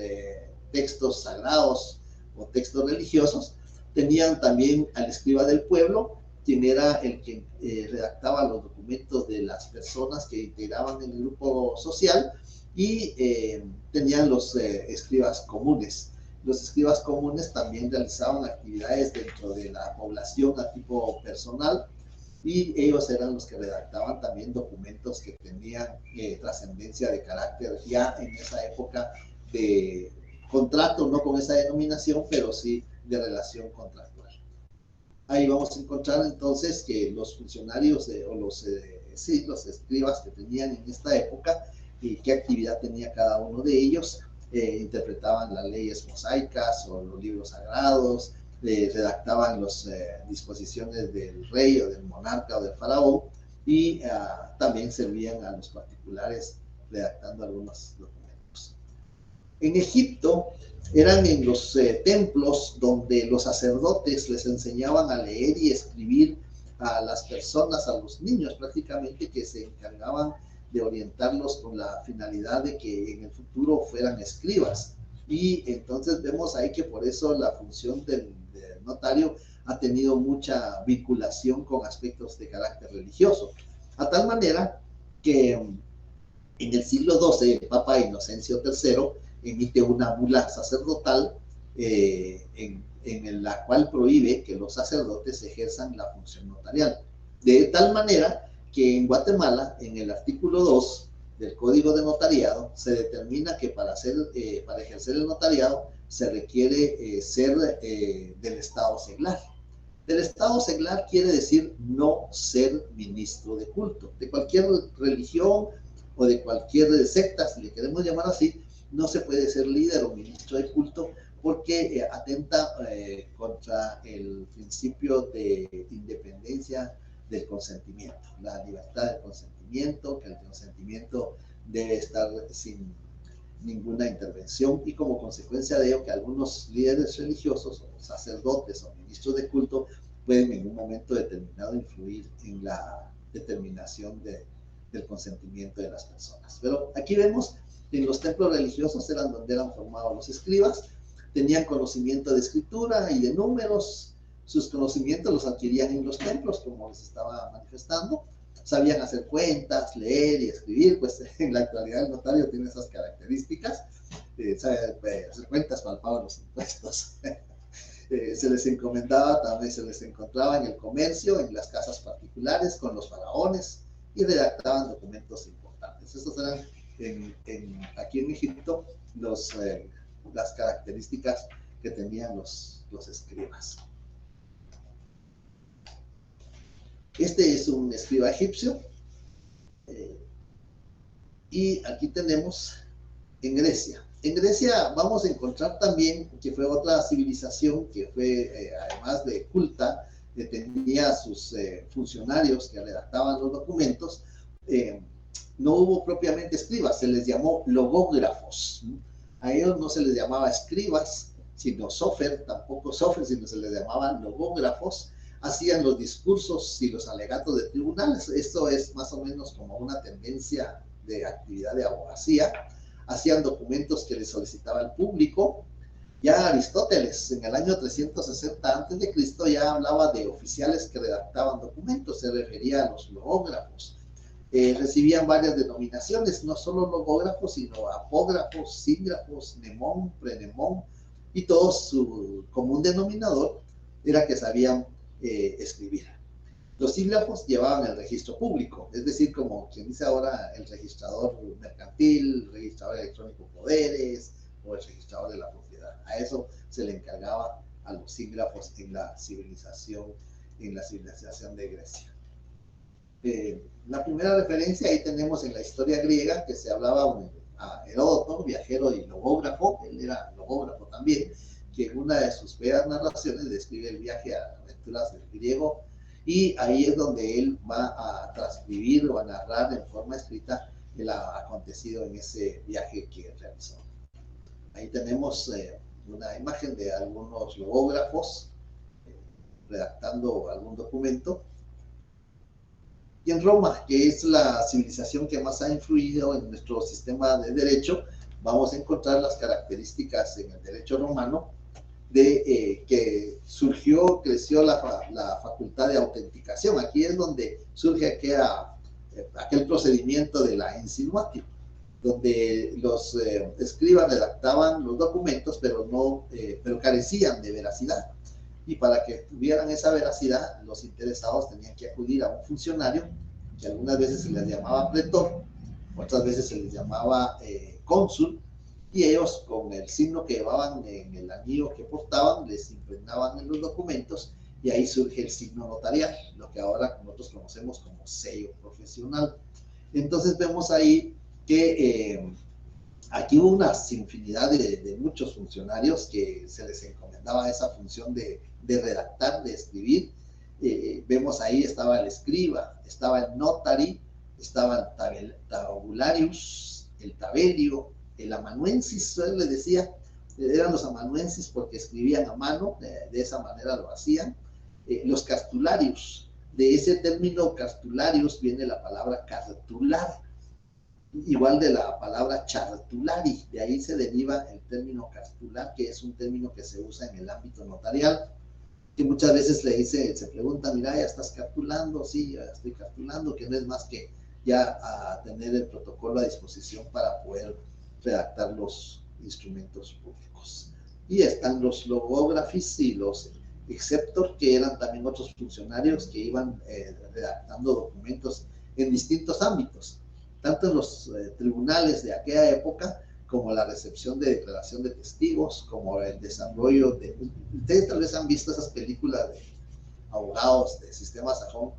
textos sagrados o textos religiosos. Tenían también al escriba del pueblo, quien era el que redactaba los documentos de las personas que integraban el grupo social, y tenían los escribas comunes. Los escribas comunes también realizaban actividades dentro de la población a tipo personal, y ellos eran los que redactaban también documentos que tenían trascendencia de carácter ya en esa época de contrato, no con esa denominación, pero sí de relación contractual. Ahí vamos a encontrar entonces que los funcionarios o los escribas que tenían en esta época, y qué actividad tenía cada uno de ellos. Interpretaban las leyes mosaicas o los libros sagrados, redactaban las disposiciones del rey o del monarca o del faraón, y también servían a los particulares redactando algunos documentos. En Egipto eran en los templos donde los sacerdotes les enseñaban a leer y escribir a las personas, a los niños prácticamente, que se encargaban de orientarlos con la finalidad de que en el futuro fueran escribas. Y entonces vemos ahí que por eso la función del notario ha tenido mucha vinculación con aspectos de carácter religioso, a tal manera que en el siglo XII el Papa Inocencio III emite una bula sacerdotal en la cual prohíbe que los sacerdotes ejerzan la función notarial, de tal manera que en Guatemala, en el artículo 2 del Código de Notariado, se determina que para ejercer el notariado se requiere ser del estado seglar. Del estado seglar quiere decir no ser ministro de culto. De cualquier religión o de cualquier secta, si le queremos llamar así, no se puede ser líder o ministro de culto, porque atenta contra el principio de independencia del consentimiento, la libertad del consentimiento, que el consentimiento debe estar sin ninguna intervención, y como consecuencia de ello que algunos líderes religiosos o sacerdotes o ministros de culto pueden en un momento determinado influir en la determinación del consentimiento de las personas. Pero aquí vemos que en los templos religiosos eran donde eran formados los escribas, tenían conocimiento de escritura y de números. Sus conocimientos los adquirían en los templos, como les estaba manifestando. Sabían hacer cuentas, leer y escribir, pues en la actualidad el notario tiene esas características. Sabe hacer cuentas, palpaban los impuestos. Se les encomendaba, también se les encontraba en el comercio, en las casas particulares, con los faraones, y redactaban documentos importantes. Estos eran aquí en Egipto, las características que tenían los escribas. Este es un escriba egipcio. Y aquí tenemos en Grecia. En Grecia vamos a encontrar también que fue otra civilización que fue, además de culta, que tenía sus funcionarios que redactaban los documentos. No hubo propiamente escribas, se les llamó logógrafos. A ellos no se les llamaba escribas, sino sofer, tampoco sofer, sino se les llamaban logógrafos. Hacían los discursos y los alegatos de tribunales. Esto es más o menos como una tendencia de actividad de abogacía. Hacían documentos que les solicitaba el público. Ya Aristóteles, en el año 360 a.C., ya hablaba de oficiales que redactaban documentos, se refería a los logógrafos. Recibían varias denominaciones, no solo logógrafos, sino apógrafos, sígrafos, nemón, prenemón, y todo su común denominador era que sabían escribir. Los sígrafos llevaban el registro público, es decir, como quien dice ahora el registrador mercantil, el registrador electrónico de poderes o el registrador de la propiedad. A eso se le encargaba a los sígrafos en la civilización de Grecia. La primera referencia ahí tenemos en la historia griega, que se hablaba a Heródoto, viajero y logógrafo. Él era logógrafo también, que en una de sus bellas narraciones describe el viaje a aventuras del griego, y ahí es donde él va a transcribir o a narrar en forma escrita el acontecido en ese viaje que realizó. Ahí tenemos una imagen de algunos logógrafos redactando algún documento. Y en Roma, que es la civilización que más ha influido en nuestro sistema de derecho, vamos a encontrar las características en el derecho romano de que creció la facultad de autenticación. Aquí es donde surge aquel procedimiento de la insinuatio, donde los escribas redactaban los documentos, pero carecían de veracidad. Y para que tuvieran esa veracidad, los interesados tenían que acudir a un funcionario, que algunas veces se les llamaba pretor, otras veces se les llamaba cónsul, y ellos con el signo que llevaban en el anillo que portaban, les impregnaban en los documentos, y ahí surge el signo notarial, lo que ahora nosotros conocemos como sello profesional. Entonces vemos ahí que aquí hubo una infinidad de muchos funcionarios que se les encomendaba esa función de redactar, de escribir. Vemos ahí estaba el escriba, estaba el notary, estaba el tabularius, el tabelio, el amanuensis, le decía, eran los amanuensis porque escribían a mano, de esa manera lo hacían. Los cartularius, de ese término cartularius viene la palabra cartular, igual de la palabra chartulari, de ahí se deriva el término cartular, que es un término que se usa en el ámbito notarial, que muchas veces se pregunta, mira, ¿ya estás cartulando? Sí, ya estoy cartulando, que no es más que ya a tener el protocolo a disposición para poder redactar los instrumentos públicos. Y están los logógrafos y los exceptor, que eran también otros funcionarios que iban redactando documentos en distintos ámbitos, tanto en los tribunales de aquella época, como la recepción de declaración de testigos, como el desarrollo de... Ustedes tal vez han visto esas películas de abogados de sistema sajón,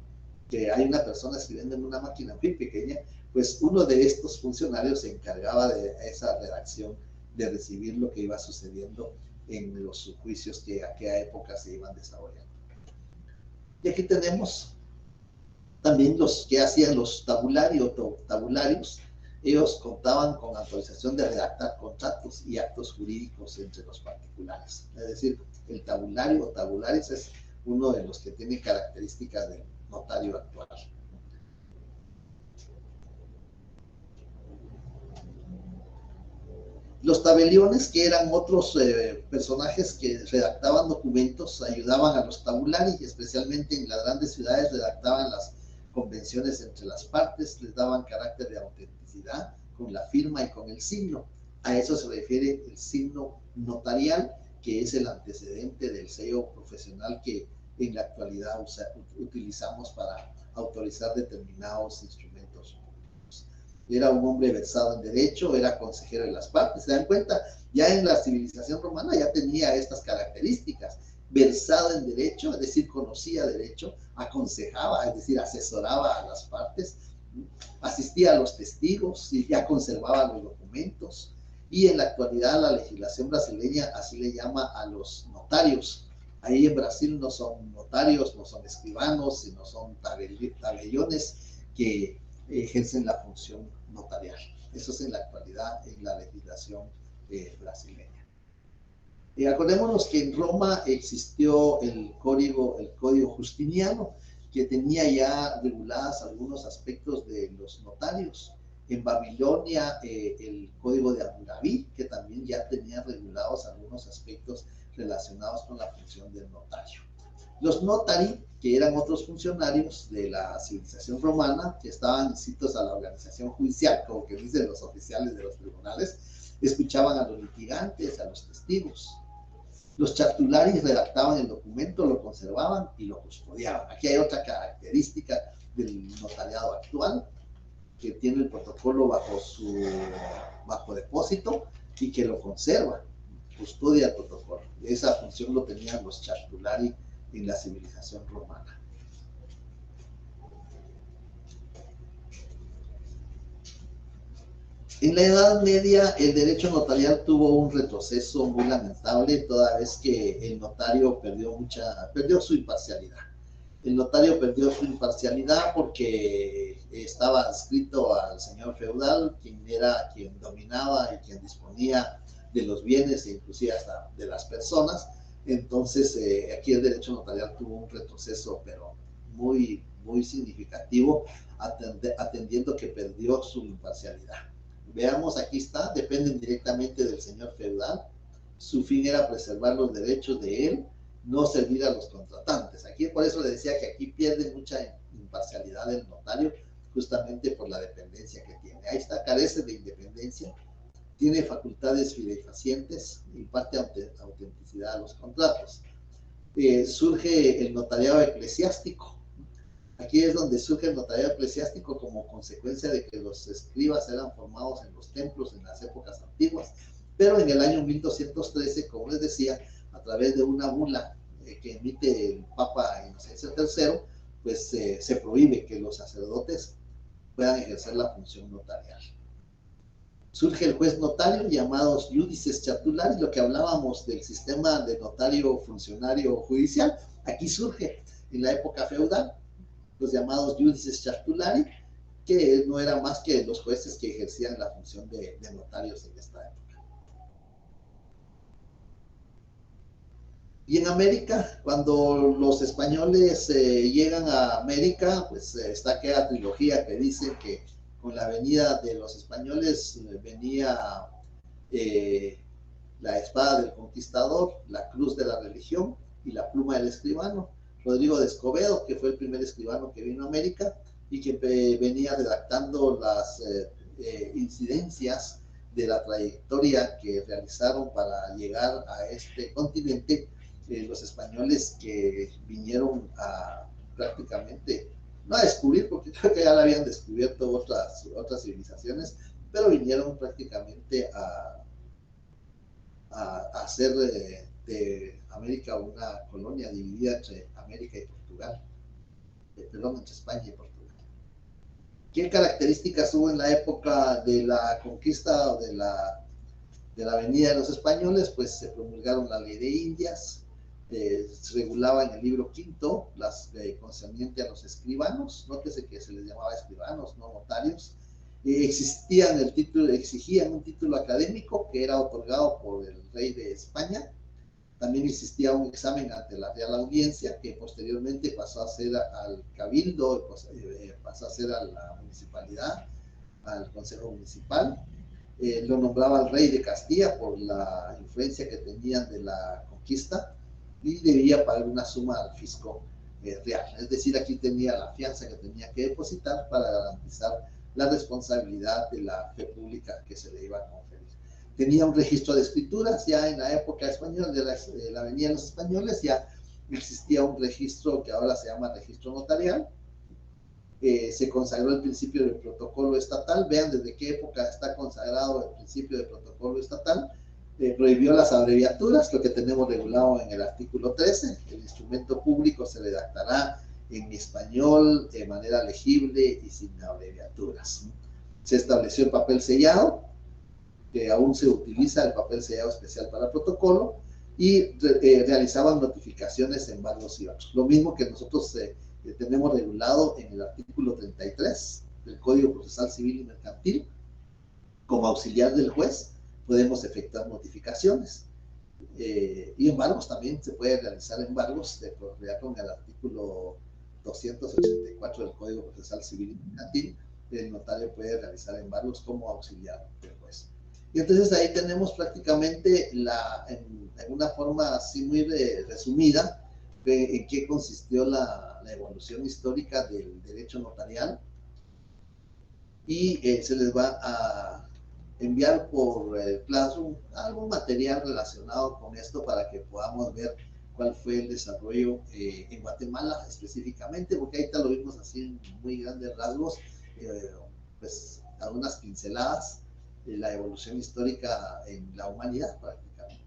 que hay una persona escribiendo en una máquina muy pequeña, pues uno de estos funcionarios se encargaba de esa redacción, de recibir lo que iba sucediendo en los juicios que en aquella época se iban desarrollando. Y aquí tenemos también los que hacían los tabularios. Ellos contaban con autorización de redactar contratos y actos jurídicos entre los particulares. Es decir, el tabulario o tabularis es uno de los que tiene características del notario actual. Los tabeliones, que eran otros personajes que redactaban documentos, ayudaban a los tabularis, especialmente en las grandes ciudades redactaban las convenciones entre las partes, les daban carácter de autenticidad con la firma y con el signo. A eso se refiere el signo notarial, que es el antecedente del sello profesional que en la actualidad utilizamos para autorizar determinados instrumentos públicos. era un hombre versado en derecho, era consejero de las partes. ¿Se dan cuenta? Ya en la civilización romana ya tenía estas características. Versado en derecho, es decir, conocía derecho, aconsejaba, es decir, asesoraba a las partes, asistía a los testigos y ya conservaba los documentos. Y en la actualidad la legislación brasileña así le llama a los notarios. Ahí en Brasil no son notarios, no son escribanos, sino son tabellones que ejercen la función notarial. Eso es en la actualidad en la legislación brasileña. Acordémonos que en Roma existió el código Justiniano, que tenía ya reguladas algunos aspectos de los notarios. En Babilonia, el código de Hammurabi, que también ya tenía regulados algunos aspectos relacionados con la función del notario. Los notari, que eran otros funcionarios de la civilización romana, que estaban inscritos a la organización judicial, como que dicen los oficiales de los tribunales, escuchaban a los litigantes, a los testigos. Los chartularis redactaban el documento, lo conservaban y lo custodiaban. Aquí hay otra característica del notariado actual, que tiene el protocolo bajo depósito y que lo conserva, custodia el protocolo. Esa función lo tenían los chartulari en la civilización romana. En la Edad Media, el derecho notarial tuvo un retroceso muy lamentable, toda vez que el notario perdió su imparcialidad. El notario perdió su imparcialidad porque estaba adscrito al señor feudal, quien dominaba y quien disponía de los bienes e inclusive hasta de las personas. Entonces, aquí el derecho notarial tuvo un retroceso, pero muy, muy significativo, atendiendo que perdió su imparcialidad. Veamos, aquí está, dependen directamente del señor feudal. Su fin era preservar los derechos de él, no servir a los contratantes. Aquí por eso le decía que aquí pierde mucha imparcialidad el notario, justamente por la dependencia que tiene. Ahí está, carece de independencia, tiene facultades fidefacientes, imparte autenticidad a los contratos. Surge el notariado eclesiástico. Aquí es donde surge el notariado eclesiástico como consecuencia de que los escribas eran formados en los templos en las épocas antiguas, pero en el año 1213, como les decía, a través de una bula que emite el Papa Inocencio III, pues se prohíbe que los sacerdotes puedan ejercer la función notarial. Surge el juez notario, llamados iudices chartularis, lo que hablábamos del sistema de notario funcionario judicial. Aquí surge en la época feudal los llamados iudices chartularis, que no eran más que los jueces que ejercían la función de notarios en esta época. Y en América, cuando los españoles llegan a América, pues está aquella trilogía que dice que con la venida de los españoles venía la espada del conquistador, la cruz de la religión y la pluma del escribano. Rodrigo de Escobedo, que fue el primer escribano que vino a América y que venía redactando las incidencias de la trayectoria que realizaron para llegar a este continente los españoles que vinieron a prácticamente, no a descubrir, porque creo que ya la habían descubierto otras civilizaciones, pero vinieron prácticamente a hacer de América una colonia dividida entre América y Portugal, entre España y Portugal. ¿Qué características hubo en la época de la conquista o de la venida de los españoles? Pues se promulgaron la ley de Indias, se regulaba en el libro quinto las concernientes a los escribanos. Nótese que se les llamaba escribanos, no notarios. Exigían un título académico que era otorgado por el rey de España. También existía un examen ante la Real Audiencia, que posteriormente pasó a ser al Cabildo, pasó a ser a la municipalidad, al Consejo Municipal. Lo nombraba el rey de Castilla por la influencia que tenían de la conquista, y debía pagar una suma al fisco real. Es decir, aquí tenía la fianza que tenía que depositar para garantizar la responsabilidad de la fe pública que se le iba a conferir. Tenía un registro de escrituras. Ya en la época española, de la venida de los españoles, ya existía un registro que ahora se llama registro notarial, se consagró el principio del protocolo estatal. Vean desde qué época está consagrado el principio del protocolo estatal. Prohibió las abreviaturas, lo que tenemos regulado en el artículo 13. El instrumento público se redactará en español de manera legible y sin abreviaturas. Se estableció el papel sellado, que aún se utiliza el papel sellado especial para protocolo, y realizaban notificaciones, embargos y otros. Lo mismo que nosotros tenemos regulado en el artículo 33 del Código Procesal Civil y Mercantil. Como auxiliar del juez podemos efectuar notificaciones, y embargos también. Se puede realizar embargos de conformidad con el artículo 284 del Código Procesal Civil y Mercantil. El notario puede realizar embargos como auxiliar del juez. Y entonces ahí tenemos prácticamente en una forma así muy resumida en qué consistió la evolución histórica del derecho notarial, y se les va a enviar por Classroom algún material relacionado con esto para que podamos ver cuál fue el desarrollo en Guatemala específicamente, porque ahorita lo vimos así en muy grandes rasgos, pues algunas pinceladas de la evolución histórica en la humanidad prácticamente.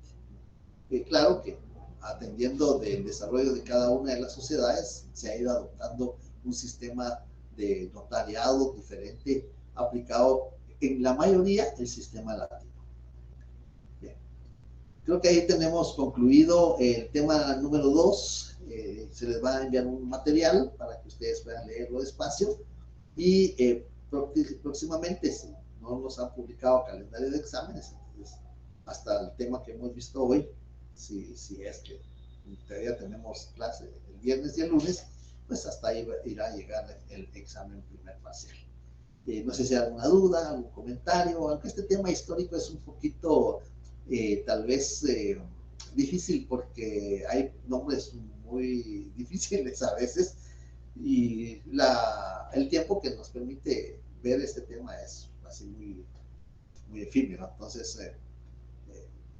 Claro que atendiendo del desarrollo de cada una de las sociedades, se ha ido adoptando un sistema de notariado diferente, aplicado en la mayoría el sistema latino. Bien. Creo que ahí tenemos concluido el tema número 2. Se les va a enviar un material para que ustedes puedan leerlo despacio, y próximamente, si no nos han publicado calendario de exámenes, entonces hasta el tema que hemos visto hoy, si es que todavía tenemos clase el viernes y el lunes, pues hasta ahí irá a llegar el examen primer parcial. No sé si hay alguna duda, algún comentario, aunque este tema histórico es un poquito tal vez difícil, porque hay nombres muy difíciles a veces, y el tiempo que nos permite ver este tema es así muy efímero. Entonces,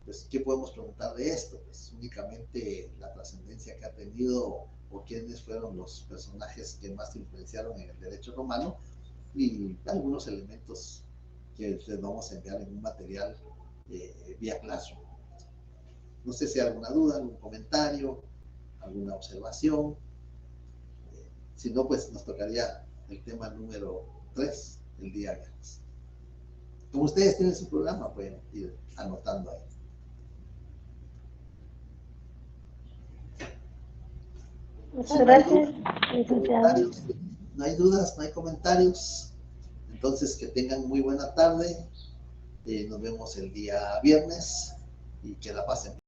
pues, ¿qué podemos preguntar de esto? Pues únicamente la trascendencia que ha tenido, o quiénes fueron los personajes que más influenciaron en el derecho romano, y algunos elementos que les vamos a enviar en un material vía Classroom. No sé si hay alguna duda, algún comentario, alguna observación. Si no, pues nos tocaría el tema número 3 el día viernes. Como ustedes tienen su programa, pueden ir anotando ahí. Muchas gracias, licenciado. No hay dudas, no hay comentarios. Entonces, que tengan muy buena tarde. Nos vemos el día viernes y que la pasen.